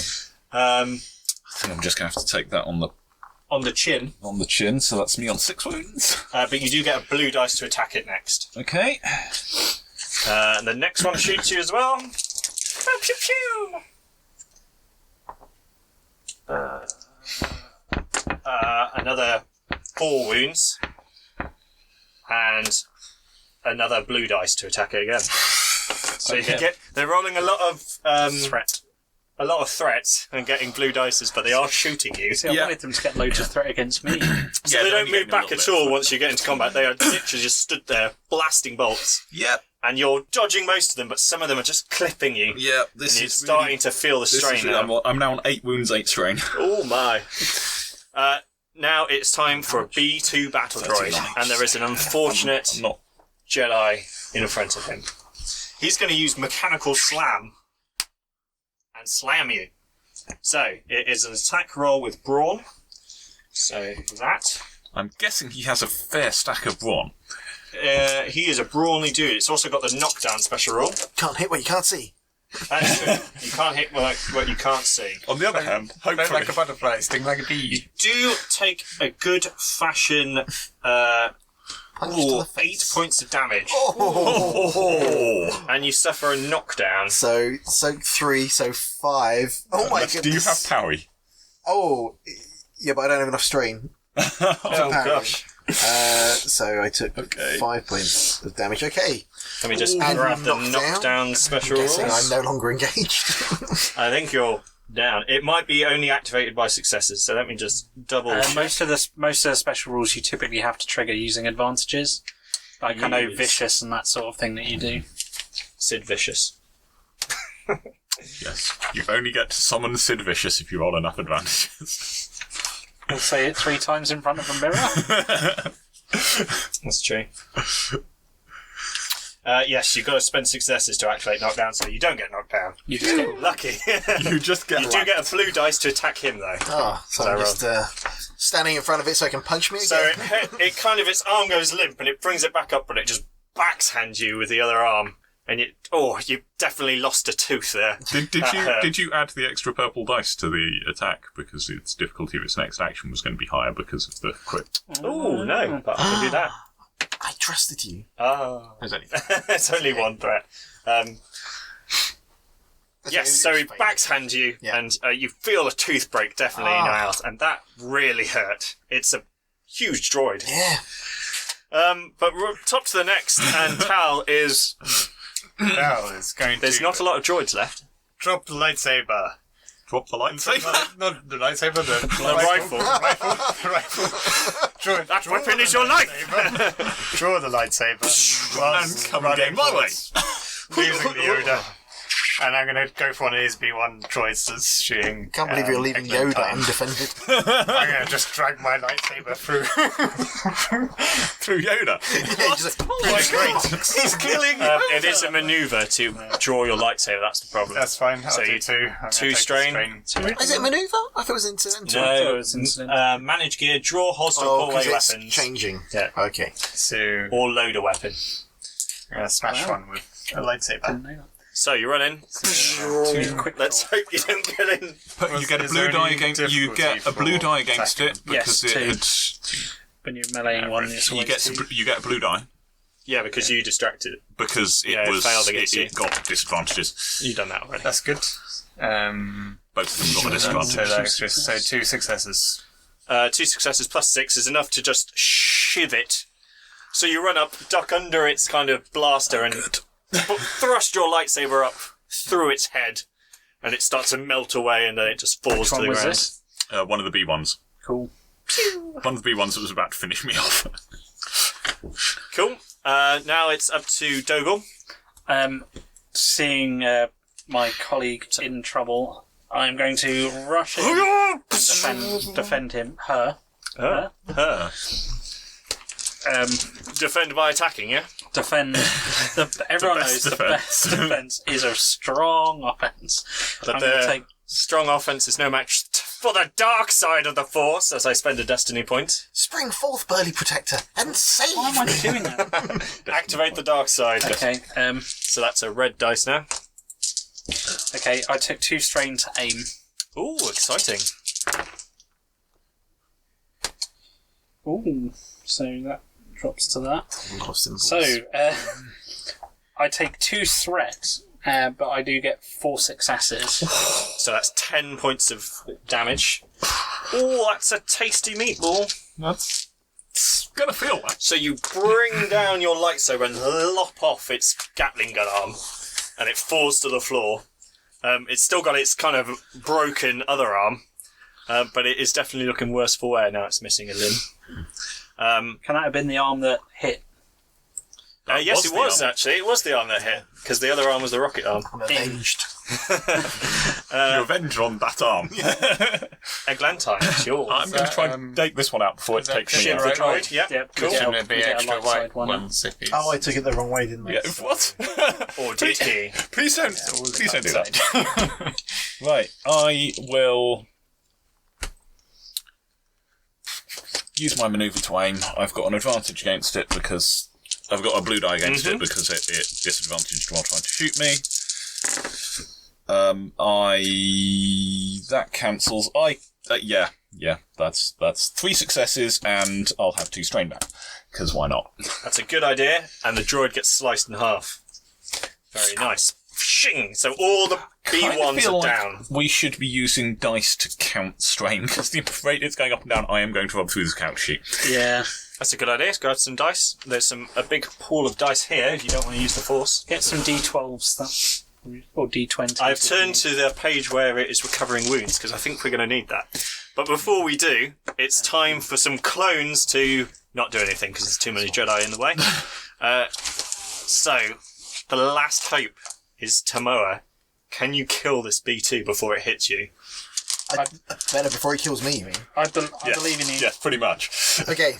Um, I think I'm just going to have to take that on the chin, chin, so that's me on 6 wounds. but you do get a blue dice to attack it next. Okay. And the next one shoots you as well. Pew pew pew. Another 4 wounds, and another blue dice to attack it again. So you get they're rolling a lot of threats and getting blue dices, but they are shooting you. See, I wanted them to get loads of threat against me. So they don't move back at all once you get into combat. They are literally just stood there blasting bolts. Yep. And you're dodging most of them, but some of them are just clipping you. Yeah, And you're starting to feel the strain now. I'm now on 8 wounds, 8 strain. Oh my. Now it's time for a B2 battle droid, and there is an unfortunate I'm not. Jedi in front of him. He's going to use mechanical slam and slam you. So it is an attack roll with brawn. So that. I'm guessing he has a fair stack of brawn. He is a brawny dude. It's also got the knockdown special roll. Can't hit what you can't see. That's true. You can't hit what you can't see. On the other hand, Float hopefully... like a butterfly, sting like a bee. You do take a good fashion Punch to the 8 face. points of damage. Oh! And you suffer a knockdown. So 3, so 5. Oh my goodness. Do you have parry? Oh, yeah, but I don't have enough strain. Oh gosh. So I took 5 points of damage. Okay. Let me just And grab the knockdown? knockdown special Guessing rolls. I'm no longer engaged. I think you're down. It might be only activated by successes, so let me just double check. Most of the special rules you typically have to trigger using advantages. Like I know Yes. vicious and that sort of thing that you do. Sid Vicious. Yes. You only get to summon Sid Vicious if you roll enough advantages. We'll say it 3 times in front of a mirror. That's true. Yes, you've got to spend successes to activate knockdown, so you don't get knocked down. You just get Lucky. You just get You do get a blue dice to attack him, though. Oh, so I'm just standing in front of it so it can punch me again. So it kind of, its arm goes limp, and it brings it back up, but it just backshands you with the other arm. And you definitely lost a tooth there. Did you add the extra purple dice to the attack because its difficulty of its next action was going to be higher because of the crit? Oh, no, but I can do that. I trusted you. Oh. There's only It's only one threat. Yes, so he backshands you, Yeah. and you feel a tooth break definitely in your house, and that really hurt. It's a huge droid. Yeah. But we're top to the next, and Tal is... Now it's going There's to not a lot of droids left. drop the lightsaber. drop the lightsaber. Not the lightsaber, the rifle. The rifle. Draw, That draw weapon the is your life! lightsaber. Draw the lightsaber. And come and get my way. Using the Yoda. And I'm going to go for one of his B1 droids that's shooting. Can't believe you're leaving excellent Yoda time. undefended. I'm going to just drag my lightsaber through. Through Yoda. Yeah, just like, He's killing it is a maneuver to draw your lightsaber, that's the problem. That's fine. I'll So do you- 2. I'm gonna two take the strain. is it a maneuver? I thought it was incidental. No, it's incident. manage gear, draw, holster, Oh, pull away because it's weapons. changing. Yeah. Okay. So Or load a weapon. I'm going to smash one with a lightsaber. So you run in. Quick Let's hope you don't get in. You get a Is blue there die any against. You difficulty get a blue for die against attacking? it because Yes, when you're meleeing one, it's you always get 2. you get a blue die Yeah, because you distracted it. because it Yeah, it was failed against you. it got disadvantages. You've done that already. That's good. Both of them got a So disadvantage. so 2 successes. 2 successes plus 6 is enough to just shiv it. So you run up, duck under its kind of blaster, and thrust your lightsaber up through its head, and it starts to melt away, and then it just falls Which to one the was ground. this? One of the B1s. Cool. One of the B1s that was about to finish me off. Cool. Now it's up to Dougal. Seeing my colleague in trouble, I'm going to rush in and defend him. Her. Her. Defend by attacking, yeah? Defend. Everyone best knows the best defense is a strong offense. But I'm going to they're take Strong offense is no match for the dark side of the Force, as I spend a destiny point. Spring forth, burly protector, and save Why am I me. doing that? Activate the dark side. Okay. So that's a red dice now. Okay. I took 2 strain to aim. Ooh, exciting. Ooh. So that drops to that. Lost in So I take 2 threat, but I do get 4 successes. So that's 10 points of damage. Oh, that's a tasty meatball. That's gonna feel that. So you bring down your lightsaber and lop off its Gatling gun arm, and it falls to the floor. It's still got its kind of broken other arm, but it is definitely looking worse for wear now it's missing a limb. Can that have been the arm that hit? Yes, was it the was arm. actually. It was the arm that hit, because the other arm was the rocket arm. I'm avenged. You're avenged on that arm. Eglantine, it's yours. I'm going to try and take this one out before it takes me Ship out. the droid, yeah. Yep. Cool. Yeah. Shouldn't it be You get a extra light side white one. ones if he's... Oh, I took it the wrong way, didn't I? Yeah, what? Or did he? Please don't do that. Right, I will use my manoeuvre to aim. I've got an advantage against it because I've got a blue die against it because it disadvantaged while trying to shoot me. That cancels. That's 3 successes, and I'll have 2 strain back because why not? That's a good idea, and the droid gets sliced in half. Very nice. Shing! So all the Kinda B1s feel are like down. we should be using dice to count strain because the rate it's going up and down. I am going to rub through this count sheet. Yeah. That's a good idea. Let's grab some dice. There's a big pool of dice here if you don't want to use the Force. Get some D12s. Or D20s. I've turned to the page where it is recovering wounds because I think we're going to need that. But before we do, it's time for some clones to not do anything because there's too many Jedi in the way. So, the last hope is Tomoa. Can you kill this B2 before it hits you? Better before he kills me, you mean? I believe in you. Yeah, pretty much. Okay.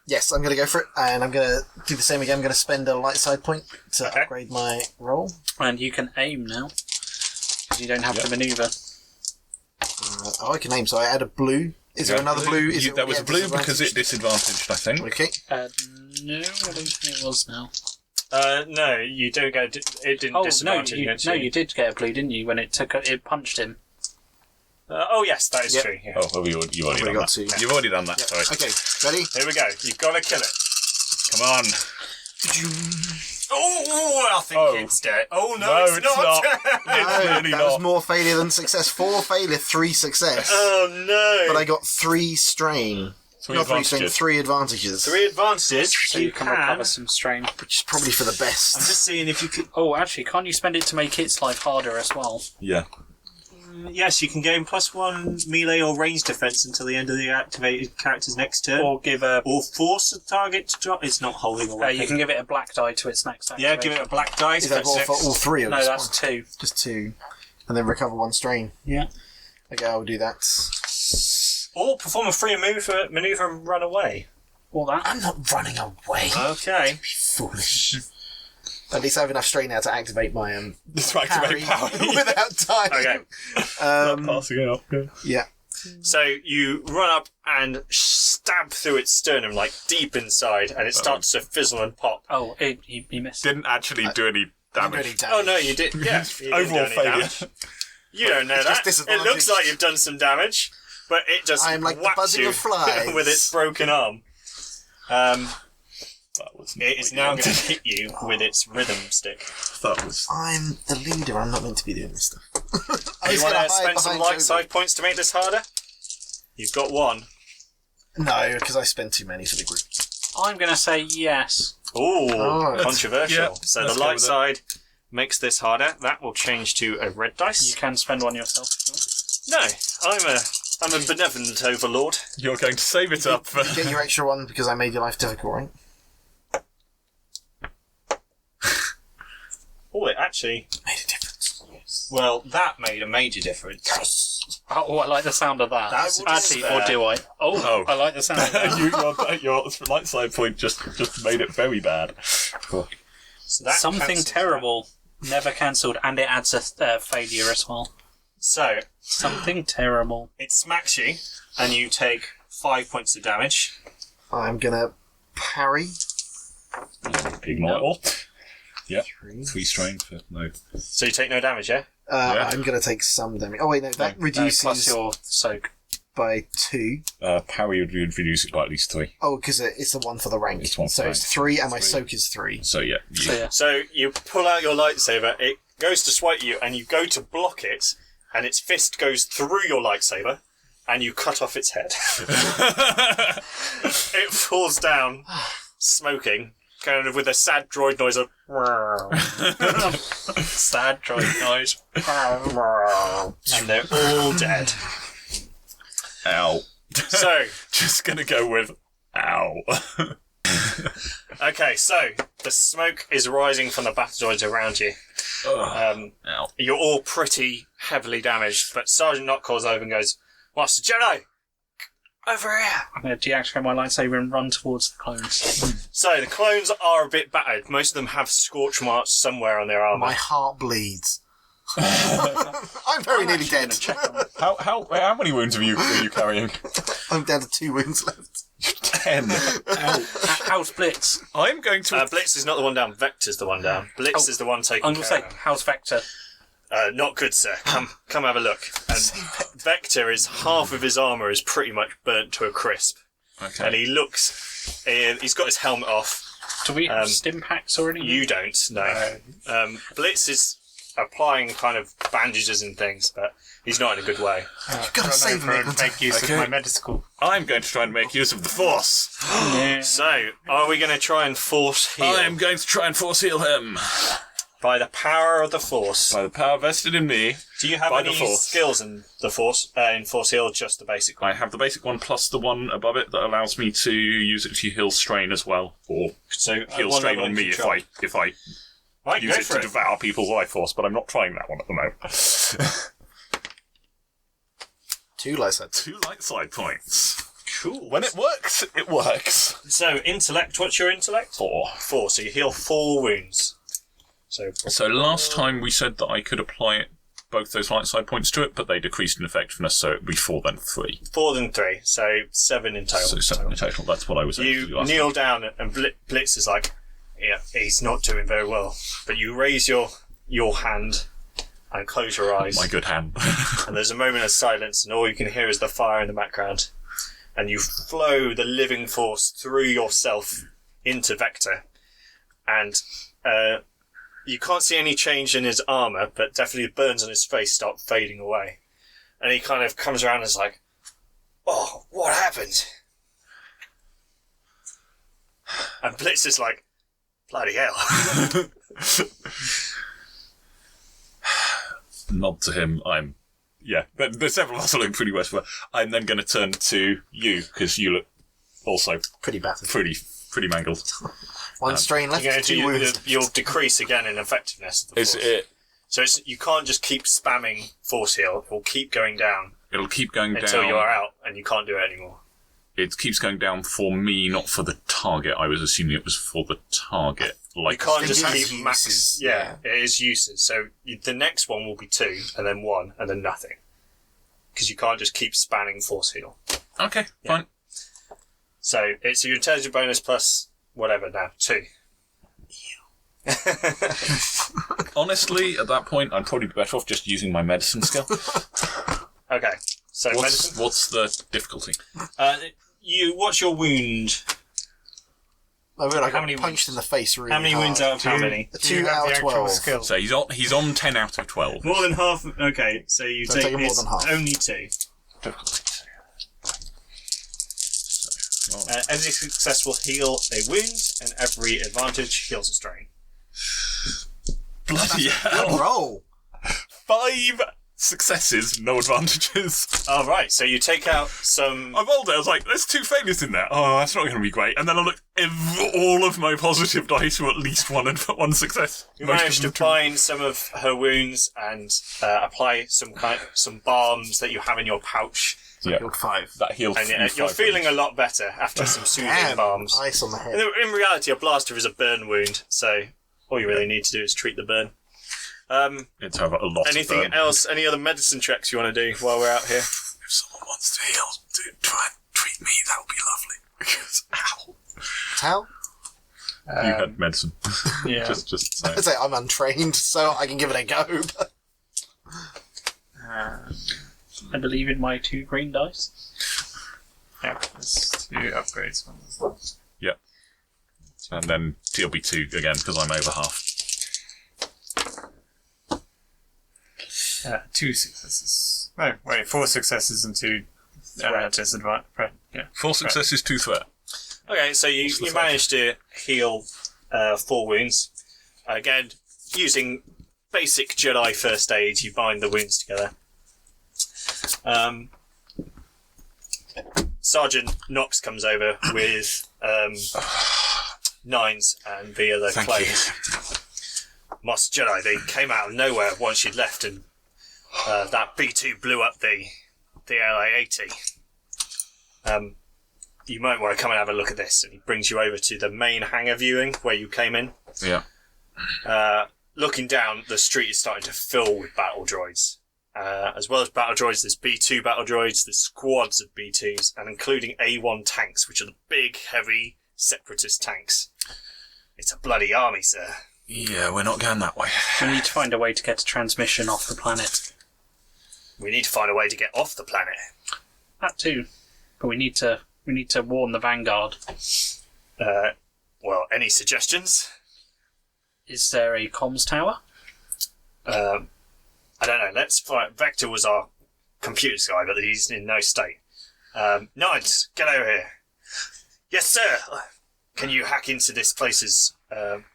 Yes, I'm going to go for it, and I'm going to do the same again. I'm going to spend a light side point to upgrade my roll. And you can aim now. Because you don't have to manoeuvre. I can aim, so I add a blue. Is there another blue? There was a blue because it disadvantaged, I think. Okay. No, I don't think it was now. No, you don't get it. It didn't Oh, no, disadvantage against you. you did get a blue, didn't you, when it punched him? Oh, yes, that is Yep. true. Yeah. Oh, well, you've already Already done got that. 2. You've already done that, Yep. sorry. Okay, ready? Here we go. You've got to kill it. Come on. Oh, I think Oh. it's dead. Oh, no, No, it's it's not. not. No, really that not. was more failure than success. 4 failure, 3 success. Oh, no. But I got 3 strain. 3 Not 3 strain, advantages. 3 advantages. 3 advantages. So you can recover some strain. Which is probably for the I'm best. just seeing if you could. Oh, actually, can't you spend it to make its life harder as well? Yeah. Yes, you can gain +1 melee or range defense until the end of the activated character's next turn. Or give a... Or force a target to drop. It's not holding a weapon. you can give it a black die to its next Yeah, activation. give it a black dice. Is that that's for all 3 of No, us? that's 2. Just 2. And then recover 1 strain. Yeah. Okay, I'll do that. Or perform a free maneuver and run away. All that. I'm not running away. Okay. Foolish. At least I have enough strain now to activate my To activate power. without time. Okay. Passing it up. Yeah. Yeah. So you run up and stab through its sternum, like deep inside, and it starts to fizzle and pop. Oh, he missed. Didn't actually do any damage. Really damage. Oh no, you did. Yeah, you didn't Overall do any failure. damage. You don't know It's just that. It disadvantage. looks like you've done some damage, but it just I am like the whacks buzzing you of flies. with its broken arm. That was It is now going to hit you with its rhythm stick. That was. I'm the leader. I'm not meant to be doing this stuff. I You was want gonna to hide spend some behind light Joe. side points to make this harder? You've got 1. No, because I spend too many for the group. I'm going to say yes. Ooh, Oh, controversial. yeah, So let's the go light with it. side makes this harder. That will change to a red You dice. can spend one yourself. No, I'm a benevolent overlord. You're going to save it up for. You get your extra 1 because I made your life difficult, right? Oh, it actually. Made a difference. Well, that made a major difference. Oh, I like the sound of that. That's Actually, fair. or do I? Oh, I like the sound of that. your light side point just made it very bad. So that Something cancels terrible, never cancelled, and it adds a failure as well. So, Something terrible. it smacks you, and you take 5 points of damage. I'm gonna parry. Ignore it all. Yeah. 3 strain for no. So you take no damage, yeah? Yeah. I'm gonna take some damage. Oh wait, no, that reduces Plus your soak. by 2. Parry would reduce it by at least 3. Oh, because it's the one for the rank. It's one for so the it's rank. 3, and my 3. soak is 3. So yeah. So yeah. So you pull out your lightsaber, it goes to swipe you, and you go to block it, and its fist goes through your lightsaber, and you cut off its head. It falls down, smoking, kind of with a sad droid noise of... Sad droid noise. And they're all dead. Ow. So, Just gonna go with ow. okay, so the smoke is rising from the battle droids around you. Ow. You're all pretty heavily damaged, but Sergeant Knott calls over and goes, Master Jedi! Over here! I'm going to deactivate my lightsaber and run towards the clones. So, the clones are a bit battered. Most of them have scorch marks somewhere on their armour. My heart bleeds. I'm very nearly dead. How many wounds are you carrying? I'm down to 2 wounds left. 10. How's Blitz? I'm going to. Blitz is not the one down. Vector's the one down. Blitz is the one taking I'm going to say, care of him. how's Vector? Not good, sir. Come have a look. And Vector is half of his armour is pretty much burnt to a crisp. Okay. And he looks... he's got his helmet off. Do we have stim packs or anything? You don't, no. Blitz is applying kind of bandages and things, but he's not in a good way. You've got to save over him. and make use Okay. of my medical. I'm going to try and make use of the Force. Yeah. So, are we going to try and force heal? I'm going to try and Force heal him. By the power of the Force. By the power vested in me. Do you have by any the Force. skills in the Force? In Force heal, just the basic one? I have the basic one plus the one above it that allows me to use it to heal strain as well, or So, heal one strain level on in me if control. I Right, use go it for to it. devour people's life force. But I'm not trying that one at the moment. 2 life side. 2 light side points. Cool. When it works, it works. So, intellect, what's your intellect? 4. 4, so you heal 4 wounds. So last time we said that I could apply both those light side points to it, but they decreased in effectiveness, so it would be 4 then 3. 4 then 3, so 7 in total. So 7 in total. That's what I was able to do You last kneel down and Blitz is like, yeah, he's not doing very well. But you raise your hand and close your eyes. My good hand. And there's a moment of silence, and all you can hear is the fire in the background. And you flow the living force through yourself into Vector. And you can't see any change in his armour, but definitely the burns on his face start fading away. And he kind of comes around and is like, oh, what happened? And Blitz is like, bloody hell. Nod to him. But there's several of us that look pretty worse. I'm then going to turn to you, because you look also Pretty battered. pretty mangled. 1 strain left, You're going 2 to wounds. you'll decrease again in effectiveness. Of the Is force. it? So you can't just keep spamming force heal. It will keep going down It'll keep going until down. you are out and you can't do it anymore. It keeps going down for me, not for the target. I was assuming it was for the target. You can't think just it keep is max. uses, Yeah, it is uses. So the next one will be 2, and then 1, and then nothing. Because you can't just keep spanning force heal. Okay, fine. So it's your intelligence bonus plus whatever now, 2. Honestly, at that point, I'd probably be better off just using my medicine skill. Okay, so medicine. What's the difficulty? What's your wound? I got How many punched in the face really How many hard. wounds out of how many? A Do you 2 have out the of actual 12. skill? So he's on 10 out of 12. More than half. Okay, so you Don't take more it's than half. only 2. Difficulty. Every success will heal a wound, and every advantage heals a strain. Bloody Good hell. roll. 5 successes, no advantages. All right, so you take out some. I rolled it, I was like, there's 2 failures in there. Oh, that's not going to be great. And then I looked, all of my positive dice were at least 1 success. You Most managed to of them find some of her wounds and apply some balms that you have in your pouch. Yeah, Healed 5. that healed And you you're 5 feeling wounds. a lot better after some soothing Damn. balms. Ice on the head. In reality, a blaster is a burn wound, so all you really need to do is treat the burn. It's have a lot Anything of burn. else? Any other medicine checks you want to do while we're out here? If someone wants to heal, try and treat me. That would be lovely. Because, ow. Tau? You had medicine. Yeah. just saying. I say I'm untrained, so I can give it a go. But... I believe in my 2 green dice. Yeah, there's 2 upgrades. One. Yep. And then TLB2 again, because I'm over half. 2 successes. No, wait, 4 successes and 2 disadvantage. Yeah. 4 successes, 2 threat. Okay, so you managed to heal 4 wounds. Again, using basic Jedi first aid, you bind the wounds together. Sergeant Knox comes over with 9s and the other Thank clones. Master Jedi, they came out of nowhere once you'd left, and that B2 blew up the LA-80. You might want to come and have a look at this. And he brings you over to the main hangar viewing where you came in. Yeah. Looking down, the street is starting to fill with battle droids. As well as battle droids, there's B2 battle droids, there's squads of B2s, and including A1 tanks, which are the big, heavy, separatist tanks. It's a bloody army, sir. Yeah, we're not going that way. We need to find a way to get a transmission off the planet. We need to find a way to get off the planet. That too. But we need to warn the Vanguard. Well, any suggestions? Is there a comms tower? I don't know. Let's find. Vector was our computers guy, but he's in no state. Nines, get over here. Yes, sir. Can you hack into this place's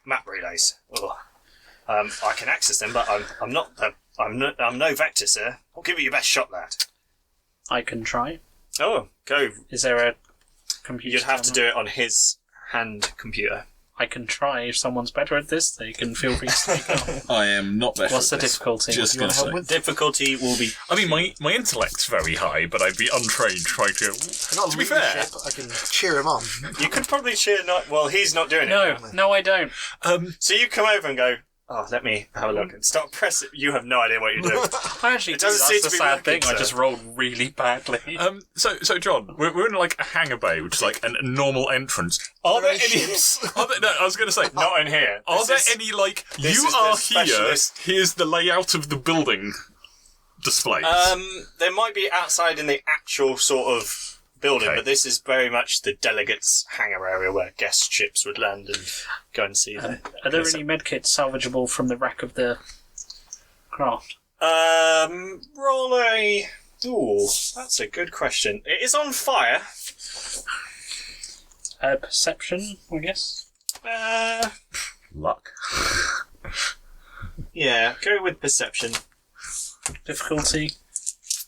map relays? Or, I can access them, but I'm no Vector, sir. I'll give it your best shot, lad. I can try. Oh, go. Is there a computer? You'd have to tower? do it on his hand computer. I can try. If someone's better at this, they can feel free to speak up. I am not better What's the at this. difficulty? Just You going wanna to help say. with? Difficulty will be. I mean, my intellect's very high, but I'd be untrained trying to... I got To be fair- leadership, I can cheer him on. You could probably cheer. Well, he's not doing it. No, now. no, I don't. So you come over and go. Oh, let me have a look and start pressing. You have no idea what you're doing. I actually It do. doesn't That's seem the to be sad working, thing. I sir. just rolled really badly. So John, we're in like a hangar bay, which is like a normal entrance. Are there any... Ships. No, I was going to say, Not in here. are there This is- any, like, this you is the are here, specialist- here's the layout of the building displays? There might be outside in the actual sort of building, Okay. but this is very much the delegates' hangar area where guest ships would land and go and see them. Are there any medkits salvageable from the wreck of the craft? Roll a. Ooh, that's a good question. It is on fire. Perception, I guess. Luck. Yeah, go with perception. Difficulty.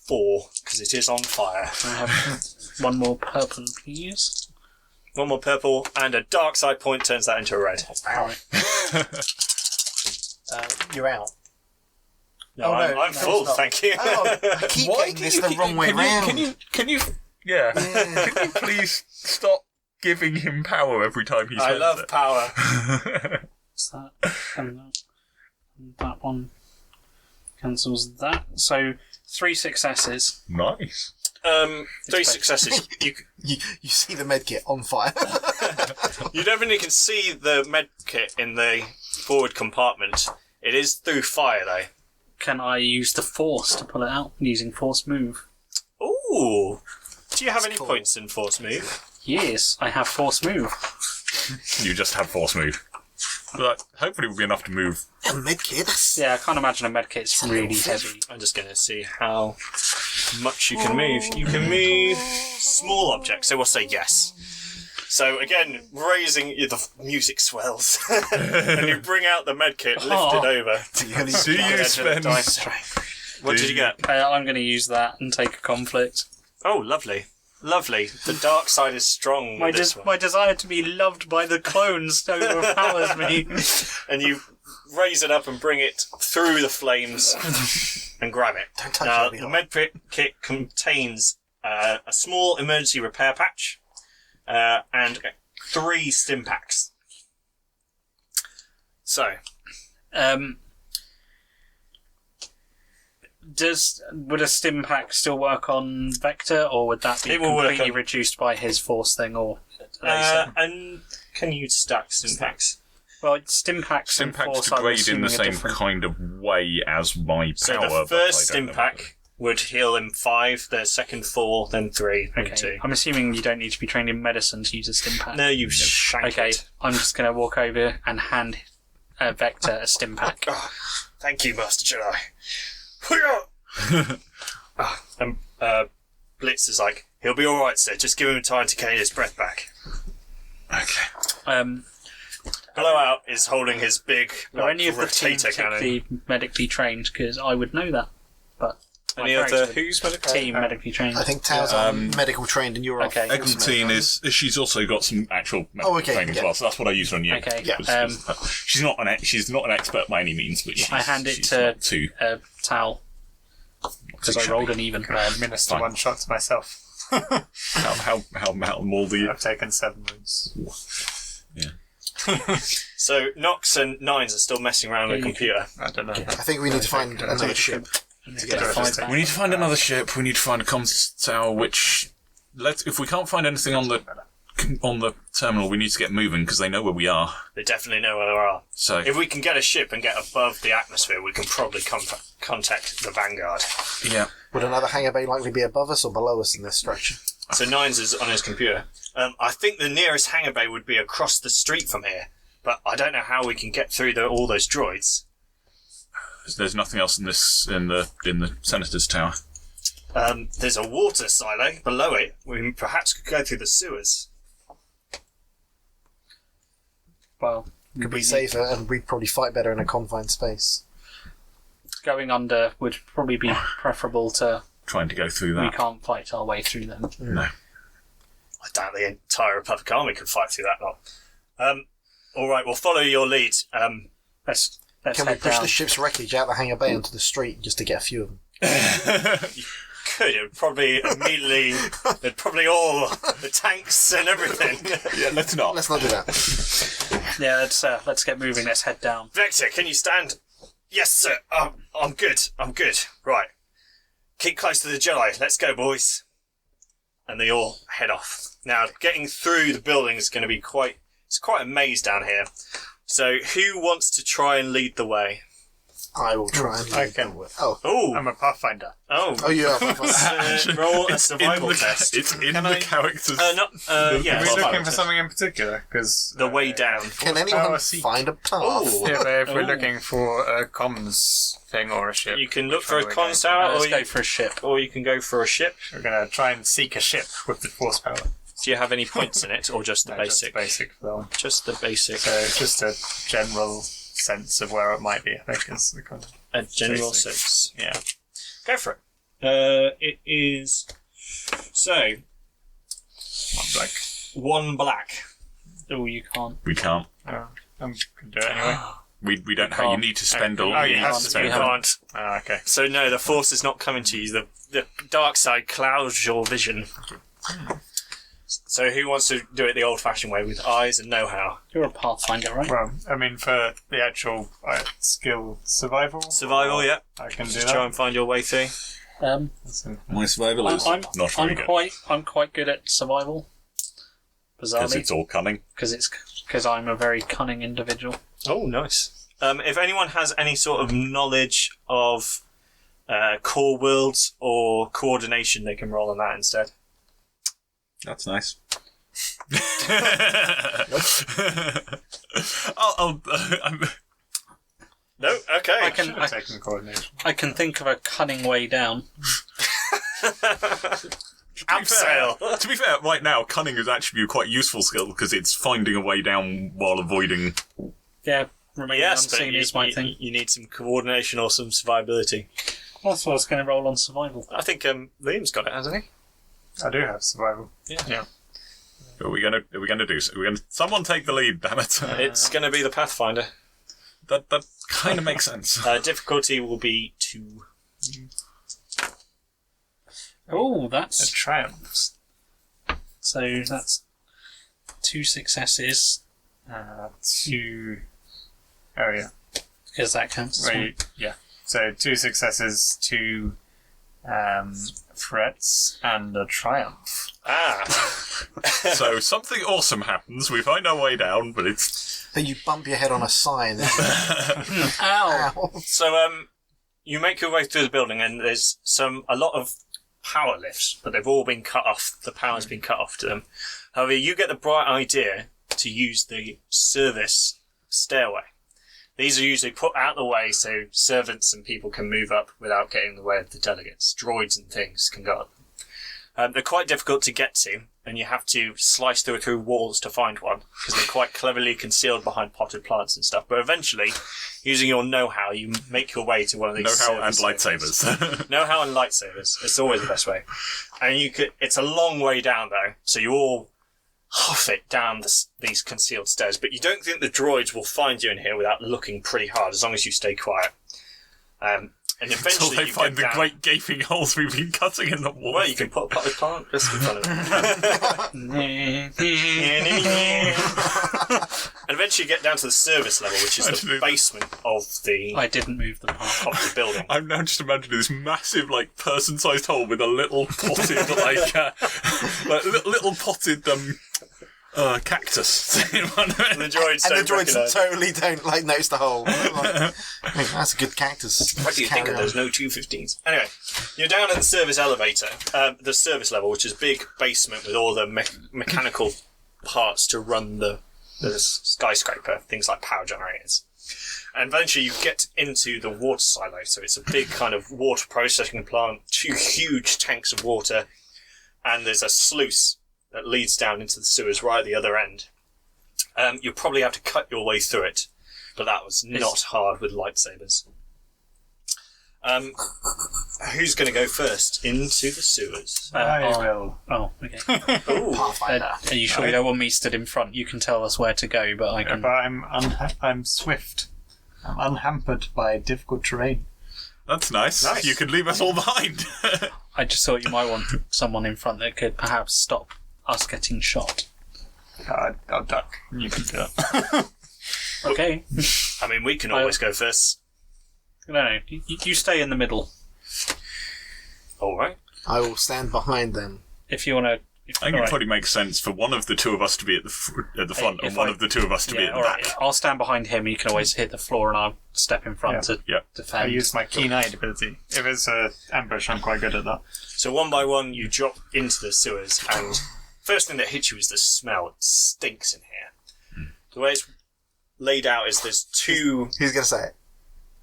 4, because it is on fire. I have one more purple, please. One more purple, and a dark side point turns that into a red. Alright. You're out. No, Oh, I'm no, full, it's not. thank you. Oh, I keep getting this the wrong way round. Can you, can you please stop giving him power every time he I spends love it? power. What's that? And that one cancels that. So 3 successes. Nice. 3 successes. You see the medkit on fire. You definitely can see the med kit in the forward compartment. It is through fire, though. Can I use the force to pull it out using force move? Ooh. Do you have any cool. points in force move? Yes, I have force move. You just have force move. But hopefully it will be enough to move. A medkit? That's... Yeah, I can't imagine a medkit's really heavy. I'm just going to see how much you can move. You can move small objects, so we'll say yes. So again, raising the music swells, and you bring out the medkit, lift it over. Do you Edge of the spend... dice tray. What did you get? I'm going to use that and take a conflict. Oh, lovely. Lovely. The dark side is strong with this one. My desire to be loved by the clones overpowers me. And you raise it up and bring it through the flames and grab it. Don't touch Now, it, the it'll be med kit contains a small emergency repair patch and 3 stim packs. So, Would a stim pack still work on Vector, or would that be It will work completely on- reduced by his force thing? Or laser? And can you stack impacts? Well, stim packs and Impacts force, I'm degrade in assuming, the are same different. kind of way as my power. So the but first I don't know impact would heal him 5, the second 4, then 3, then Okay, 2. I'm assuming you don't need to be trained in medicine to use a stim pack. No, you shank Okay, it. I'm just going to walk over and hand Vector a stim pack. Oh, thank you, Master Jedi. And Blitz is like, he'll be alright, sir. Just give him time to gain his breath back. Okay. Blowout is holding his big Are any of the team rotator cannon. particularly medically trained? Because I would know that. But my Any of the character who's medical? team medically trained. I think Tao's medical trained and you're Okay. off. Eglantine is. She's also got some actual medical okay, training as yeah. well, so that's what I used on you. Okay, yeah. She's not an expert by any means, but I hand it she's to not too. Towel because I rolled an even. I administer Fine. 1 shot to myself. How mouldy? I've taken 7 wounds. Yeah. So Nox and Nines are still messing around with the you computer. I don't know. I think we need to find another ship. To get 5 back. We need to find another ship. We need to find a comms tower. Which, if we can't find anything on the terminal, we need to get moving because they know where we are. They definitely know where they are. So If we can get a ship and get above the atmosphere, we can probably contact the Vanguard. yeah, Would another hangar bay likely be above us or below us in this structure? So Nines is on his computer. I think the nearest hangar bay would be across the street from here, but I don't know how we can get through all those droids. there's nothing else in the Senator's tower. There's a water silo below it. We perhaps could go through the sewers. Well, Could be safer and we'd probably fight better in a confined space. going under would probably be preferable to. Trying to go through We that. can't fight our way through them. No. I doubt the entire Republic Army could fight through that lot. All right, we'll follow your lead. Let's Can we head push down. the ship's wreckage out the hangar bay onto the street just to get a few of them? Could it would probably immediately? They'd probably all the tanks and everything. Yeah, let's not. Let's not do that. Yeah, let's get moving. Let's head down. Vector, can you stand? Yes, sir. I'm good. I'm good. Right. Keep close to the Jedi. Let's go, boys. And they all head off. Now, getting through the building is going to be quite a maze down here. So, who wants to try and lead the way? I will try and... I can. Oh, I'm a pathfinder. Oh, yeah. roll a survival test. It's in Can the I- characters. Yeah, Are we survival looking for test. something in particular? Because The way down. Can anyone Power seek. find a path? Oh, Yeah, but if we're Ooh. looking for a comms thing or a ship, You can look which for one a are we going comms for? tower, Let's or go you, for a ship. or you can go for a ship. We're going to try and seek a ship with the force power. Do you have any points in it, or just the No, just basic? basic for that one. Just the basic. So just a general sense of where it might be, I think, is the kind of... A general basic. 6. Yeah. Go for it. It is. So, Like, 1 black. Oh, you can't. We can't. I can do it anyway. We don't have. You need to spend all. Oh, you have to You spend can't. Oh, okay. So, no, the force is not coming to you. The dark side clouds your vision. So, who wants to do it the old fashioned way with eyes and know how? You're a pathfinder, right? Well, I mean, for the actual skill survival... Survival, yeah. I can do Just that. try and find your way through. My survival is I'm not very good quite good at survival. because Bizarrely, it's all cunning. because I'm a very cunning individual. Oh, nice. If anyone has any sort of knowledge of core worlds or coordination, they can roll on that instead. That's nice. I'm No? Okay. I Should can have taken coordination. I can think of a cunning way down. Abseil. To be fair, right now, cunning is actually a quite useful skill because it's finding a way down while avoiding. Yeah, remaining Yes, but unseen is my thing. you need some coordination or some survivability. That's what I was going to roll on survival. I think Liam's got it, hasn't he? I do have survival. Yeah. Are we gonna do? Someone take the lead, damn it! It's going to be the Pathfinder. That kind of makes sense. Difficulty will be 2. Oh, A that's triumph. so. That's 2 successes 2... Oh, yeah. because that counts as one. Right, yeah. So 2 successes, 2 threats, and a triumph. So something awesome happens. We find our way down, but it's... So you bump your head on a sign. Ow! Ow. So you make your way through the building, and there's a lot of power lifts, but they've all been cut off. The power's been cut off to them. However, you get the bright idea to use the service stairway. These are usually put out of the way so servants and people can move up without getting in the way of the delegates. Droids and things can go up. They're quite difficult to get to, and you have to slice through walls to find one, because they're quite cleverly concealed behind potted plants and stuff. But eventually, using your know-how, you make your way to one of these know-how and service lightsabers. know-how and lightsabers. It's always the best way. And it's a long way down, though, so you all huff it down these concealed stairs. But you don't think the droids will find you in here without looking pretty hard, as long as you stay quiet. And eventually Until they you find get the down. great gaping holes we've been cutting in the wall. Well, you can put a potted plant just in front of them. And eventually you get down to the service level, which is the basement of the I didn't move the part. building. I'm now just imagining this massive, person-sized hole with a little potted, little potted, cactus. The droids And the don't droids recognise it. totally don't notice the hole. That's a good cactus. What do you think of those no 215s? Anyway, you're down at the service elevator, the service level, which is a big basement with all the mechanical parts to run the skyscraper, things like power generators. And eventually you get into the water silo, so it's a big kind of water processing plant, 2 huge tanks of water, and there's a sluice that leads down into the sewers right at the other end. You'll probably have to cut your way through it, but that was not hard with lightsabers. Who's going to go first into the sewers? I will. Oh, okay. Ooh. Pathfinder. Are you sure you don't want me stood in front? You can tell us where to go, but I can... But I'm swift. I'm unhampered by difficult terrain. That's nice. Nice. You could leave us all behind. I just thought you might want someone in front that could perhaps stop us getting shot. I'll duck. You can do it. Okay. I mean, we can always go first. No, you stay in the middle. All right. I will stand behind them. If you want to... I think it probably makes sense for one of the two of us to be at the front, and one of the two of us to be at the back. I'll stand behind him. You can always hit the floor, and I'll step in front to Yeah. defend. I use my keen eye ability. If it's an ambush, I'm quite good at that. So one by one, you drop into the sewers, and first thing that hits you is the smell. It stinks in here. The way it's laid out is there's 2... Who's going to say it?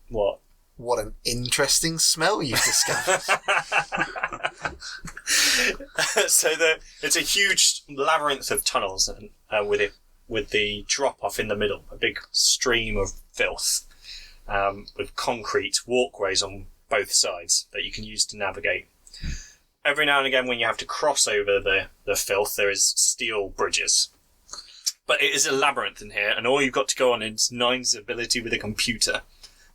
What? What an interesting smell you've discovered. So it's a huge labyrinth of tunnels, and with the drop off in the middle, a big stream of filth, with concrete walkways on both sides that you can use to navigate. Every now and again, when you have to cross over the filth, there is steel bridges. But it is a labyrinth in here, and all you've got to go on is Nine's ability with a computer.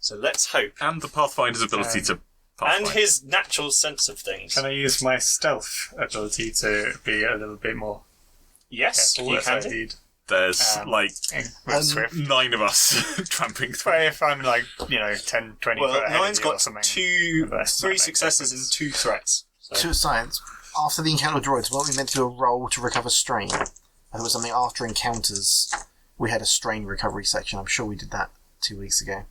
So let's hope. And the Pathfinder's ability to pathfind. And his natural sense of things. Can I use my stealth ability to be a little bit more Yes, careful you as can I do. did? There's With Swift. 9 of us tramping through. But if I'm 10, 20 Well, foot ahead Nine's of you or got something. 3 That's not successes make and 2 threats. So. To science, after the encounter with droids, weren't we meant to do a roll to recover strain? I thought it was something after encounters. We had a strain recovery section. I'm sure we did that 2 weeks ago.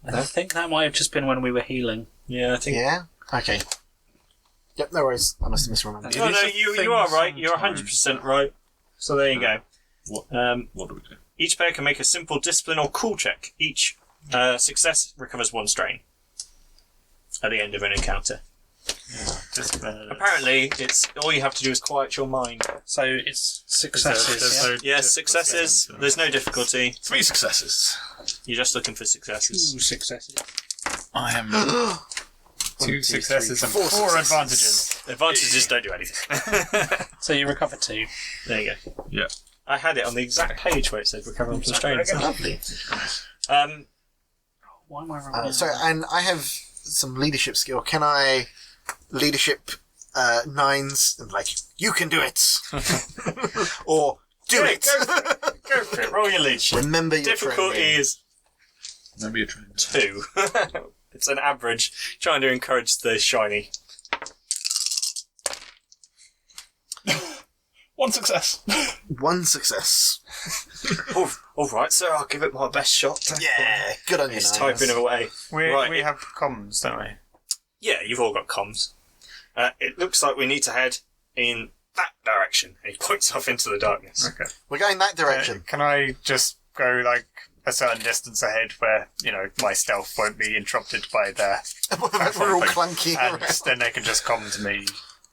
I think that might have just been when we were healing. Yeah, I think. Yeah? Okay. Yep, no worries. I must have misremembered. No, you are right. You're 100% right. So there you go. What do we do? Each player can make a simple discipline or cool check. Each success recovers 1 strain at the end of an encounter. Apparently, it's all you have to do is quiet your mind. So it's successes. Yes, successes. There's no difficulty. 3 successes. You're just looking for successes. 2 successes. I am... 2 successes and 4 4 successes. advantages. Advantages don't do anything. So you recover 2. There you go. Yeah. I had it on the exact page where it said recover from strain. Lovely. Why am I wrong? And I have some leadership skill. Can I leadership Nines and you can do it? Or do it? Go for it. Roll your leadership. Remember your Difficulty training. is Maybe a train. 2. It's an average, trying to encourage the shiny. 1 success. 1 success. All right, sir, I'll give it my best shot. Yeah, good on you. He's Niles. typing away. Right. We have comms, don't we? Yeah, you've all got comms. It looks like we need to head in that direction. And he points off into the darkness. Okay. We're going that direction. Can I just go like a certain distance ahead where, my stealth won't be interrupted by their... We're all clunky and around. then they can just come to me.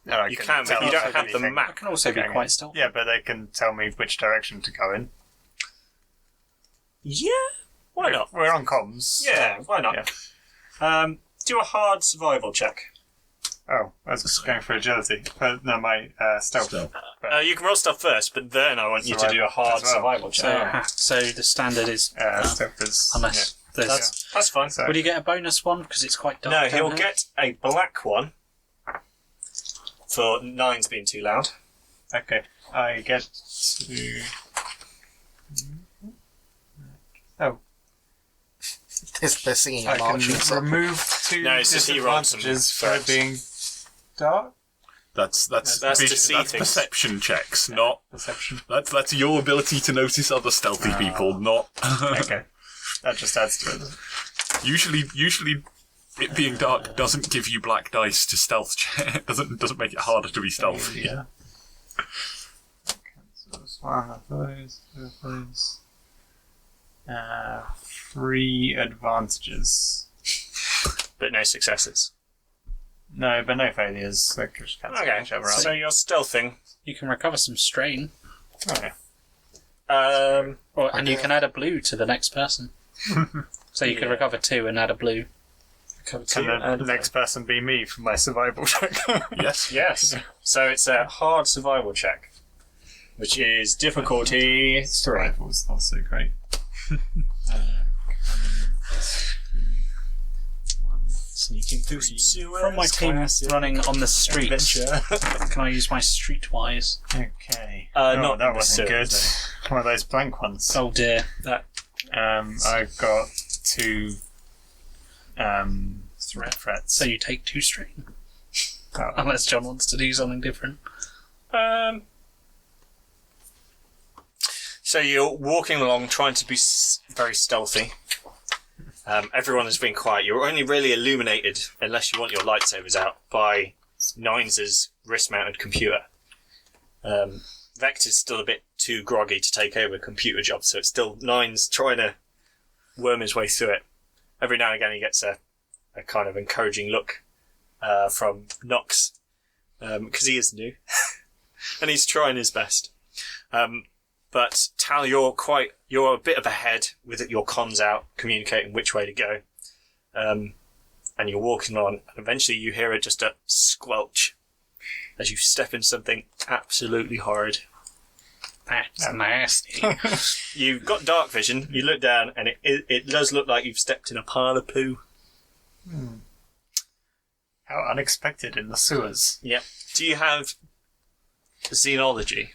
And I You can, but tell you them don't have the anything. map. I can also be Okay. quite stealthy. Yeah, but they can tell me which direction to go in. Yeah, why not? We're on comms. Yeah, why not? Yeah. Do a hard survival check. Oh, I was going for agility. No, my stealth. Stealth. You can roll stuff first, but then I want you to do a hard As well. survival So, check. so the standard is Stealth is... unless there's. That's fine. So, Would you get a bonus one because it's quite dark? No, down he'll here? get a black one for 9's being too loud. okay, I get to... Oh, They're singing I a marching can song. remove 2 No, it's just he rolls some disadvantages for it threats. being dark. That's That's to see that's things. perception checks, not Perception. that's your ability to notice other stealthy people, not Okay, that just adds to it. usually it being dark doesn't give you black dice to stealth check. doesn't make it harder to be stealthy. Yeah. So it's one of those, 2 of those. 3 advantages. But no successes. No, but no failures. They just cancel Okay, each other out. so you're stealthing. You can recover some strain, Okay. and you can add a blue to the next person. So you can recover 2 and add a blue. Can the next person be me for my survival check? Yes. Yes. So it's a hard survival check, which is difficulty 3. Survival's not so great. Sneaking through some sewers. From my team classic running on the street, adventure. can I use my streetwise? Okay. Not that the wasn't good. sewers, One of those blank ones. Oh dear. I've got 2 threats. So you take 2 strain. Oh. Unless John wants to do something different. So you're walking along, trying to be very stealthy. Everyone has been quiet. You're only really illuminated, unless you want your lightsabers out, by Nines' wrist-mounted computer. Vector's still a bit too groggy to take over a computer job, so it's still Nines trying to worm his way through it. Every now and again he gets a kind of encouraging look from Nox, because he is new, and he's trying his best. But Tal, you're a bit of ahead with your comms out, communicating which way to go. And you're walking on, and eventually you hear just a squelch as you step into something absolutely horrid. That's nasty. You've got dark vision, you look down, and it does look like you've stepped in a pile of poo. How unexpected in the sewers. Yep. Do you have xenology?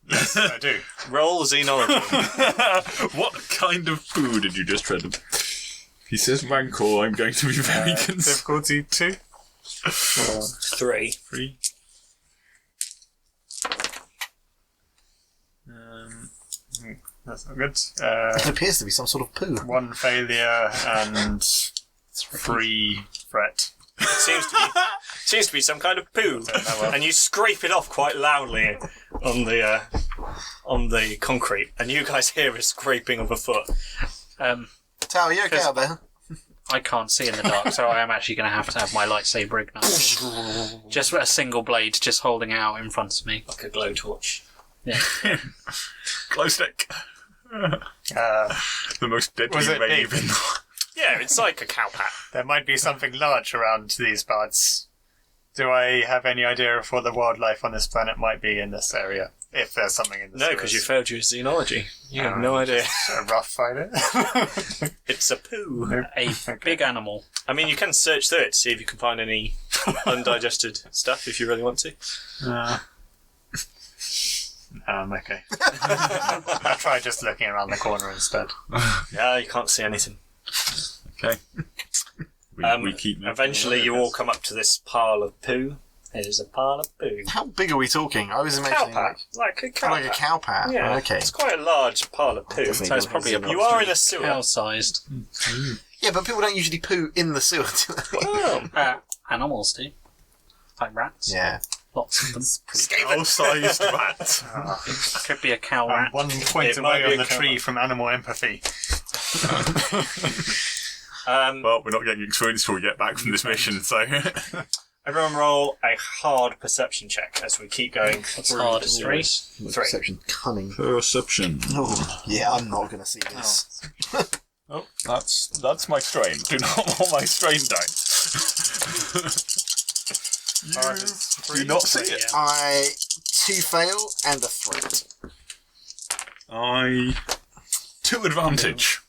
Yes, I do. Roll xenology. What kind of poo did you just tread? He says Rancor, I'm going to be very concerned. Difficulty 2. 3. 3. That's not good. It appears to be some sort of poo. 1 failure and 3 threat. It seems to be some kind of poo, and you scrape it off quite loudly on the concrete, and you guys hear a scraping of a foot. Tao, are you okay out there? I can't see in the dark, so I am actually going to have my lightsaber ignited. Just a single blade, just holding out in front of me. Like a blowtorch. Yeah. Glow stick. The most deadly Was it rave big? in the... Yeah, it's like a cowpat. There might be something large around these parts. Do I have any idea of what the wildlife on this planet might be in this area? If there's something in the No, because you failed your xenology. You have no idea. A rough fighter. It's a poo. A big animal. I mean, you can search through it to see if you can find any undigested stuff if you really want to. Okay. I'll try just looking around the corner instead. Yeah, you can't see anything. Okay. We keep moving Eventually, on. you all come up to this pile of poo. It is a pile of poo. How big are we talking? I was Cow imagining pat, like a cow like a pat. cow pat. Yeah, Okay. it's quite a large pile of poo. Definitely So it's don't probably think You are in a sewer. cow-sized. Yeah, but people don't usually poo in the sewer, do they? Oh, Animals do. Like rats. Yeah. Lots of them. Cow-sized rat. Could be a cow I'm rat. 1 point It might away be on a the cow tree rat. from animal empathy. Well, we're not getting experience till we get back from this mission, so... everyone roll a hard perception check as we keep going through hard? the sewers. 3. Three. Perception. Cunning. Perception. Oh, yeah, I'm not going to see this. Oh, that's my strain. Do not roll my strain dice. Do not see it. I 2 fail and a 3. 2 advantage.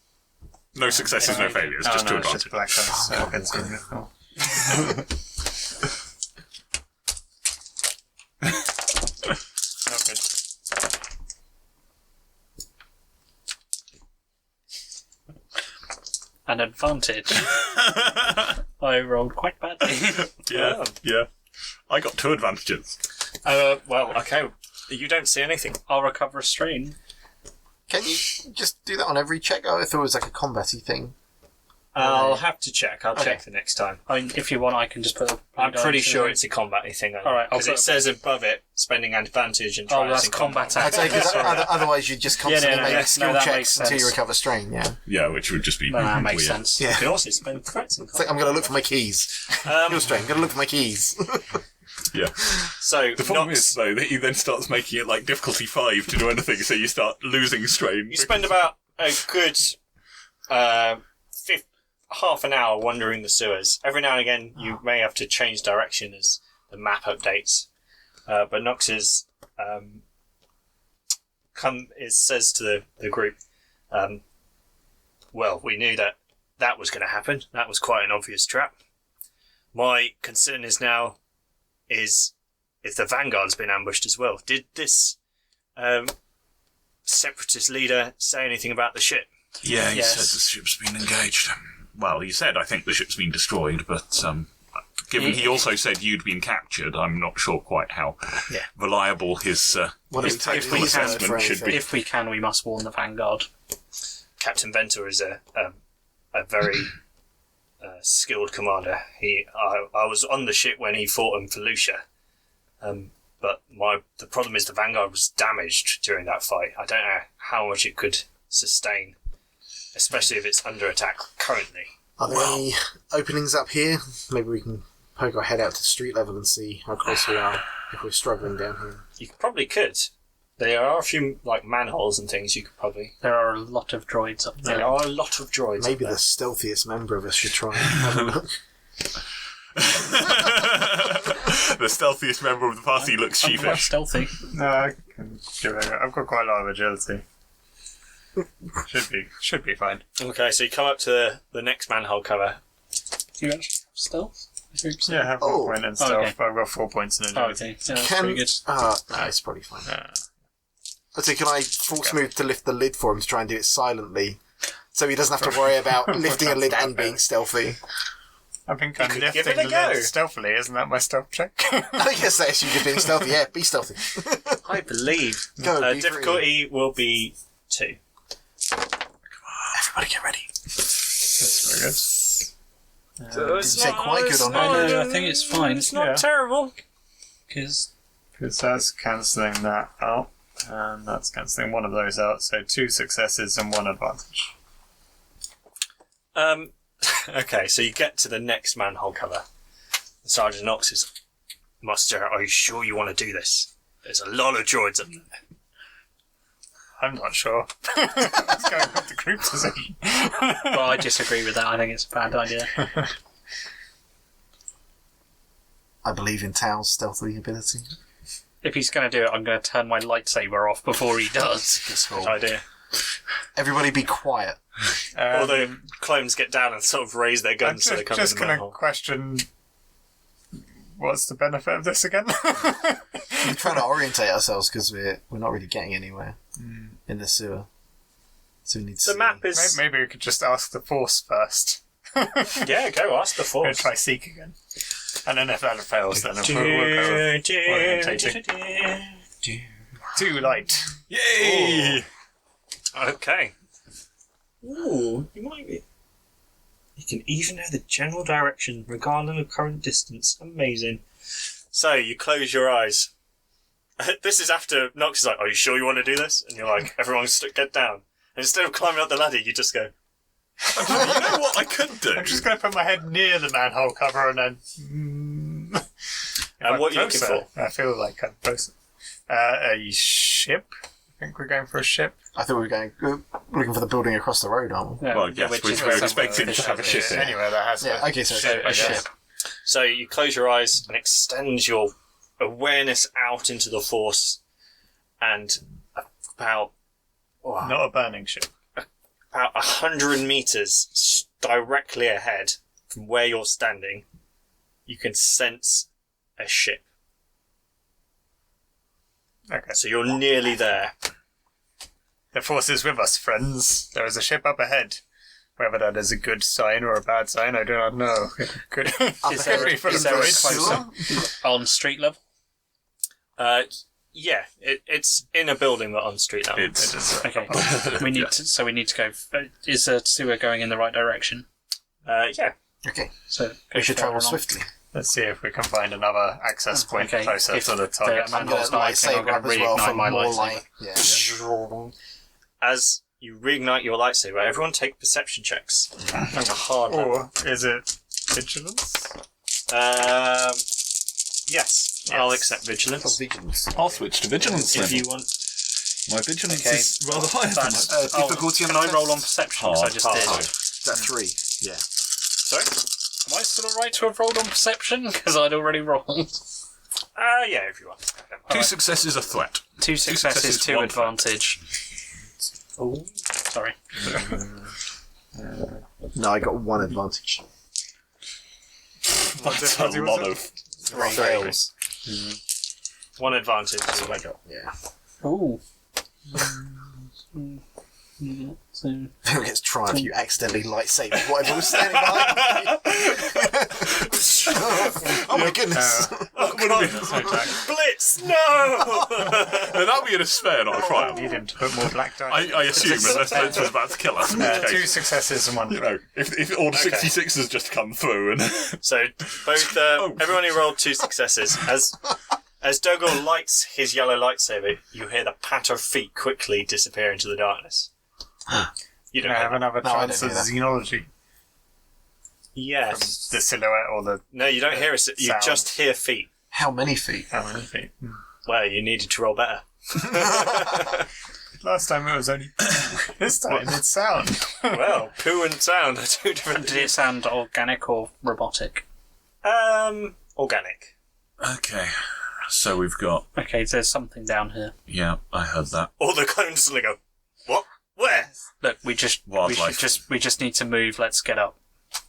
No successes, no failures, just 2 It's advantage. just black dice. So I can see them before. Oh, good. An advantage. I rolled quite badly. Yeah. I got 2 advantages. Well, okay. You don't see anything. I'll recover a strain. Can you just do that on every check? Oh, I thought it was like a combat-y thing. I'll have to check. I'll Okay. check the next time. I mean, if you want, I can just put a I'm blue pretty die sure to- it's a combat thing. All right, I'll because put it a- says above it, spending advantage and Oh, tries that's in combat I'd say, because otherwise you'd just constantly no, make yes, skill no, that checks makes until you sense. recover strain, yeah. Yeah, which would just be No, that makes weird. sense. Yeah. You can also spend threats in It's like, I'm going to look for my keys. Skill strain, I'm going to look for my keys. Yeah. So, The problem Nox, is, though, that he then starts making it like difficulty 5 to do anything, so you start losing strain. you spend about a good half an hour wandering the sewers. Every now and again, you may have to change direction as the map updates. But Nox is says to the group, well, we knew that was going to happen. That was quite an obvious trap. My concern is now if the Vanguard's been ambushed as well. Did this separatist leader say anything about the ship? Yeah, he Yes. said the ship's been engaged. Well, he said, I think the ship's been destroyed, but given he also said you'd been captured, I'm not sure quite how Yeah. reliable his What his if we take tactical these out assessment for should be. If we can, we must warn the Vanguard. Captain Ventor is a very skilled commander. I was on the ship when he fought in Felucia, but the problem is the Vanguard was damaged during that fight. I don't know how much it could sustain, especially if it's under attack currently. Are there any openings up here? Maybe we can poke our head out to street level and see how close we are if we're struggling down here. You probably could. There are a few like manholes and things you could probably. There are a lot of droids up there. There are a lot of droids. Maybe up the there. stealthiest member of us should try and have a look. The stealthiest member of the party looks I'm quite sheepish. stealthy. No, I can give it. I've got quite a lot of agility. Should be fine. Okay, so you come up to the next manhole cover. Do you actually have stealth? Yeah, I have Oh. 1 point in stealth, Okay. but I've got 4 points in Oh, agility. okay. Yeah, that's Can pretty good. no, it's probably fine. I'd say, can I force move to lift the lid for him to try and do it silently, so he doesn't have to worry about lifting a lid and being stealthy? I think I'm could lifting give it a the go. lid stealthily. Isn't that my stealth check? I guess that's you just being stealthy. Yeah, be stealthy. I believe. Go, be free. Difficulty will be 2. Everybody get ready. That's very good. So Did you say quite good or No, not? no, I think it's fine. It's not Yeah. terrible. Because Because that's cancelling that out, and that's cancelling one of those out. So 2 successes and 1 advantage. Okay, so you get to the next manhole cover. Sergeant Knox says, Master, are you sure you want to do this? There's a lot of droids up there. I'm not sure. Let's go with the group decision. well, I disagree with that. I think it's a bad idea. I believe in Tao's stealthy ability. If he's going to do it, I'm going to turn my lightsaber off before he does. Good idea. Everybody be quiet. All the clones get down and sort of raise their I'm guns so they come in just the going to manhole. question what's the benefit of this again? We're trying to orientate ourselves because we're not really getting anywhere in the sewer. So we need to The see. map is. Maybe we could just ask the Force first. Yeah, go ask the We'll Force. try Seek again. And then if that fails, then we'll go orientating. Too light. Yay! Okay. Ooh, you might be. You can even know the general direction, regardless of current distance. Amazing. So you close your eyes. This is after Nox is like, "Are you sure you want to do this?" And you're like, "Everyone, get down." And instead of climbing up the ladder, you just go. You know what I could do? I'm just going to put my head near the manhole cover and then. And what are you looking for? I feel like I'm closer. A ship. I think we're going for a ship. I thought we were looking for the building across the road, aren't we? Yeah, Well, yes, which we is were somewhere expecting with to have a ship in. Anywhere that has Yeah, okay, so ship, a I guess. ship. So you close your eyes and extend your awareness out into the Force, and about Not a burning ship. about 100 meters directly ahead from where you're standing, you can sense a ship. Okay. So you're nearly there. The Force is with us, friends. There is a ship up ahead. Whether that is a good sign or a bad sign, I do not know. Could Is there, be full of is there a droids. closer on street level? Yeah, it's in a building but on street level. It's Okay, we need to. We need to go. Is the sewer going in the right direction? Yeah. Okay, So we should further travel along. swiftly. Let's see if we can find another access point Okay, closer if to the target. the And Mando's the not acting, I'm lightsaber going up to as well reignite for my more lightsaber. light. Yeah. As you reignite your lightsaber, everyone take perception checks. That's a hard one. Or is it vigilance? Yes, I'll accept vigilance. Vigilance. I'll switch to vigilance If then. you want. My vigilance Okay. is rather high. at the That's, moment. Difficulty on can I the roll on test? perception? Because I just Hard. did. Is that 3? Yeah. Sorry? Am I still right to have rolled on perception? Because I'd already rolled. Yeah, if you want. Two successes a threat. Two successes, successes, two one advantage. Oh. Sorry. No, I got 1 advantage. That's a lot of. Fails. One advantage. Yeah. Ooh. So, Who gets triumph? You accidentally lightsaber whatever was standing behind you. Oh my goodness. Blitz! No! No, that'll be a despair, not a triumph. Need him to put more black dice. I assume, unless Spencer was about to kill us. In which 2 case, successes and 1. you know, if all the 66s just come through and. So, both everyone who rolled 2 successes, as Dogor lights his yellow lightsaber, you hear the patter of feet quickly disappear into the darkness. You Can don't I have another No, I chance don't of hear that. xenology? Yes. The silhouette or the. No, you don't hear it. You Sound. just hear feet. How many feet? How many feet? Well, you needed to roll better. Last time it was only. This time it's sound. Well, poo and sound are 2 different. did it sound organic or robotic? Organic. Okay, so we've got. Okay, there's something down here. Yeah, I heard that. All the clones suddenly go, what? Where? Look, we just Wildlife. we just need to move. Let's get up.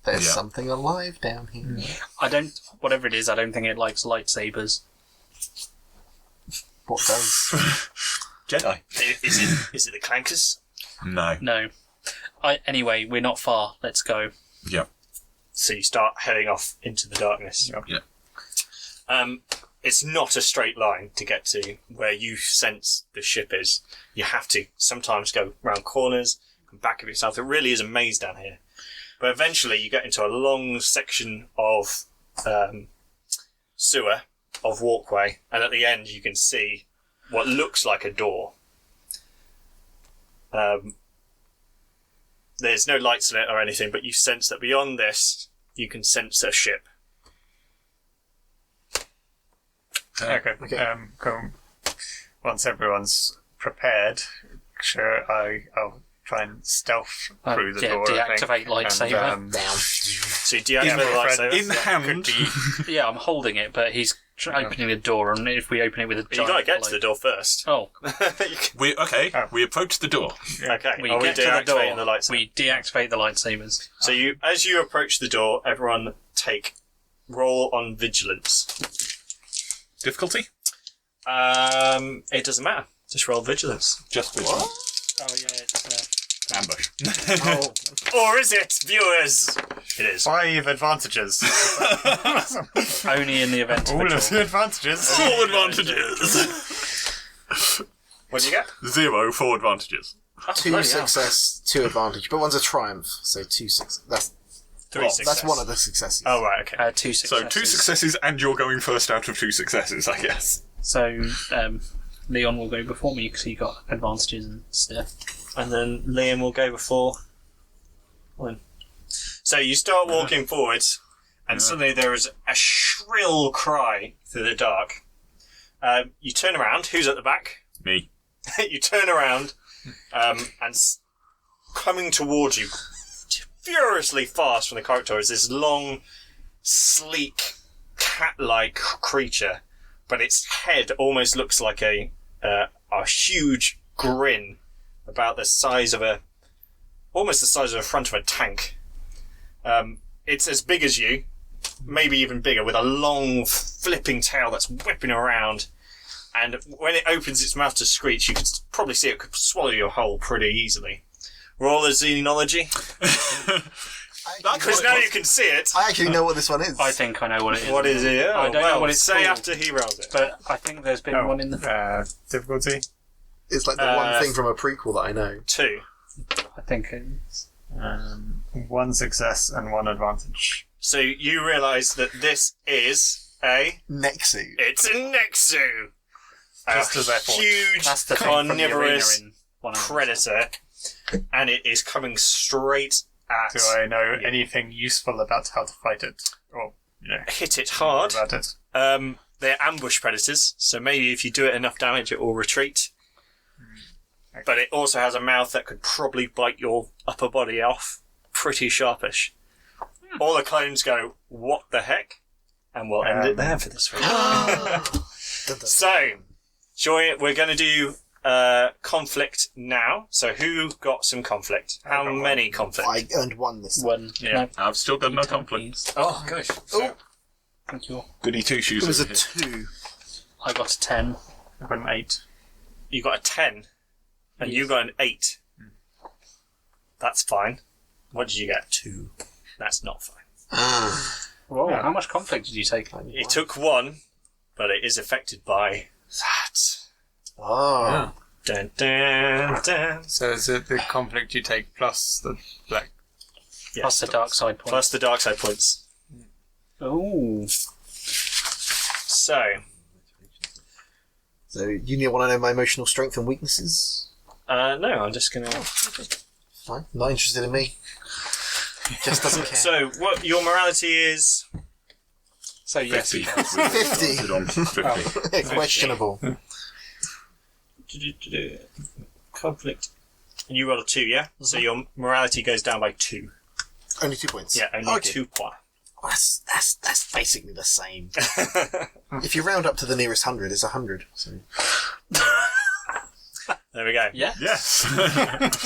There's Yeah. something alive down here. I don't. Whatever it is, I don't think it likes lightsabers. What does? Jedi. Is it the clankers? No. No. Anyway, we're not far. Let's go. Yeah. So you start heading off into the darkness. Yeah. It's not a straight line to get to where you sense the ship is. You have to sometimes go round corners, come back of yourself. It really is a maze down here. But eventually you get into a long section of sewer, of walkway, and at the end you can see what looks like a door. There's no lights in it or anything, but you sense that beyond this, you can sense a ship. Okay. Cool. Once everyone's prepared, sure, I'll try and stealth through the door. I think. deactivate lightsaber. And, So you deactivate the lightsaber. In hand. Yeah, I'm holding it, but he's opening the door, and if we open it with a You giant gotta get to light- the door first. Oh, We approach the door. Okay, we are we get to the deactivating door. the lightsaber? We deactivate the lightsabers. So as you approach the door, everyone roll on vigilance. Difficulty? It doesn't matter. Just roll vigilance. Just vigilance. Oh yeah, it's Oh, Or is it, viewers? It is. 5 advantages. Only in the event of All a of draw. the advantages. 4 advantages. What do you get? 0 4 advantages. Oh, 2 bloody hell. success, 2 advantage, but one's a triumph, so 2 success. That's 3 success. that's one of the successes. Oh, right, okay. 2 So successes. 2 successes, and you're going first out of 2 successes, I guess. So Leon will go before me because he got advantages and stuff. And then Liam will go before. One. So you start walking forwards, and suddenly there is a shrill cry through the dark. You turn around. Who's at the back? Me. You turn around, and coming towards you, furiously fast from the corridor, is this long, sleek, cat-like creature, but its head almost looks like a huge grin, about the size of almost the size of the front of a tank. It's as big as you, maybe even bigger, with a long, flipping tail that's whipping around. And when it opens its mouth to screech, you could probably see it could swallow your whole pretty easily. Roll a xenology, because now you can see it. I actually know what this one is. I think I know what it is. What is it? I don't know what it's say called. after he rolls it. But I think there's been one in the... Difficulty. It's like the one thing from a prequel that I know. 2. I think it's... 1 success and 1 advantage. So you realise that this is Nexu. it's a Nexu. Just A as I thought. huge That's the thing from the arena carnivorous in one of them. predator, and it is coming straight at. Do I know anything useful about how to fight it? Or, hit it hard. about it? They're ambush predators, so maybe if you do it enough damage, it will retreat. Okay. But it also has a mouth that could probably bite your upper body off pretty sharpish. All the clones go, "What the heck?" And we'll end it there for this week. So, Joy, we're going to do conflict now. So, who got some conflict? How many conflict? I earned 1 this time. One. Yeah. No, I've still got no conflict. Oh, good. thank you. Goody 2 shoes. It was a over here. 2. I got a 10. I've got an 8. You got a 10, and you got an 8. That's fine. What did you get? 2. That's not fine. Whoa, Yeah. how much conflict did you take? It took 1, but it is affected by that. Oh. Dun, dun, dun. So is it the conflict you take plus the black? Plus the dark side point. Plus the dark side points. Ooh. So, So, you want to know my emotional strength and weaknesses? no, I'm just going to... Fine. Not interested in me. Just doesn't care. So, what your morality is... So yes. 50. 50. On 50. Questionable. Conflict. And you rolled a 2, yeah? So your morality goes down by 2. Only 2 points. Yeah, only Okay. 2 points. Well, that's basically the same. If you round up to the nearest 100, it's 100. So. There we go. Yeah. Yes.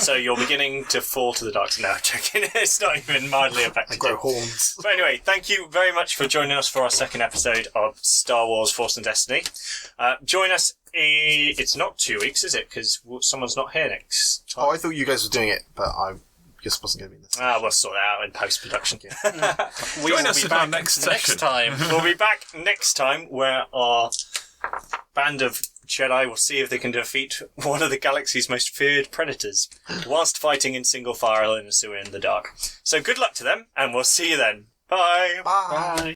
So you're beginning to fall to the dark side. No, I'm joking. It's not even mildly I affected. grow horns. But anyway, thank you very much for joining us for our second episode of Star Wars Force and Destiny. Join us it's not 2 weeks, is it? Because someone's not here next time. Oh, I thought you guys were doing it, but I just wasn't going to be in this. We'll sort it out in post-production. We Join will us be in our back next next session. time. We'll be back next time where our band of Jedi will see if they can defeat one of the galaxy's most feared predators whilst fighting in single file in a sewer in the dark. So good luck to them, and we'll see you then. Bye! Bye. Bye.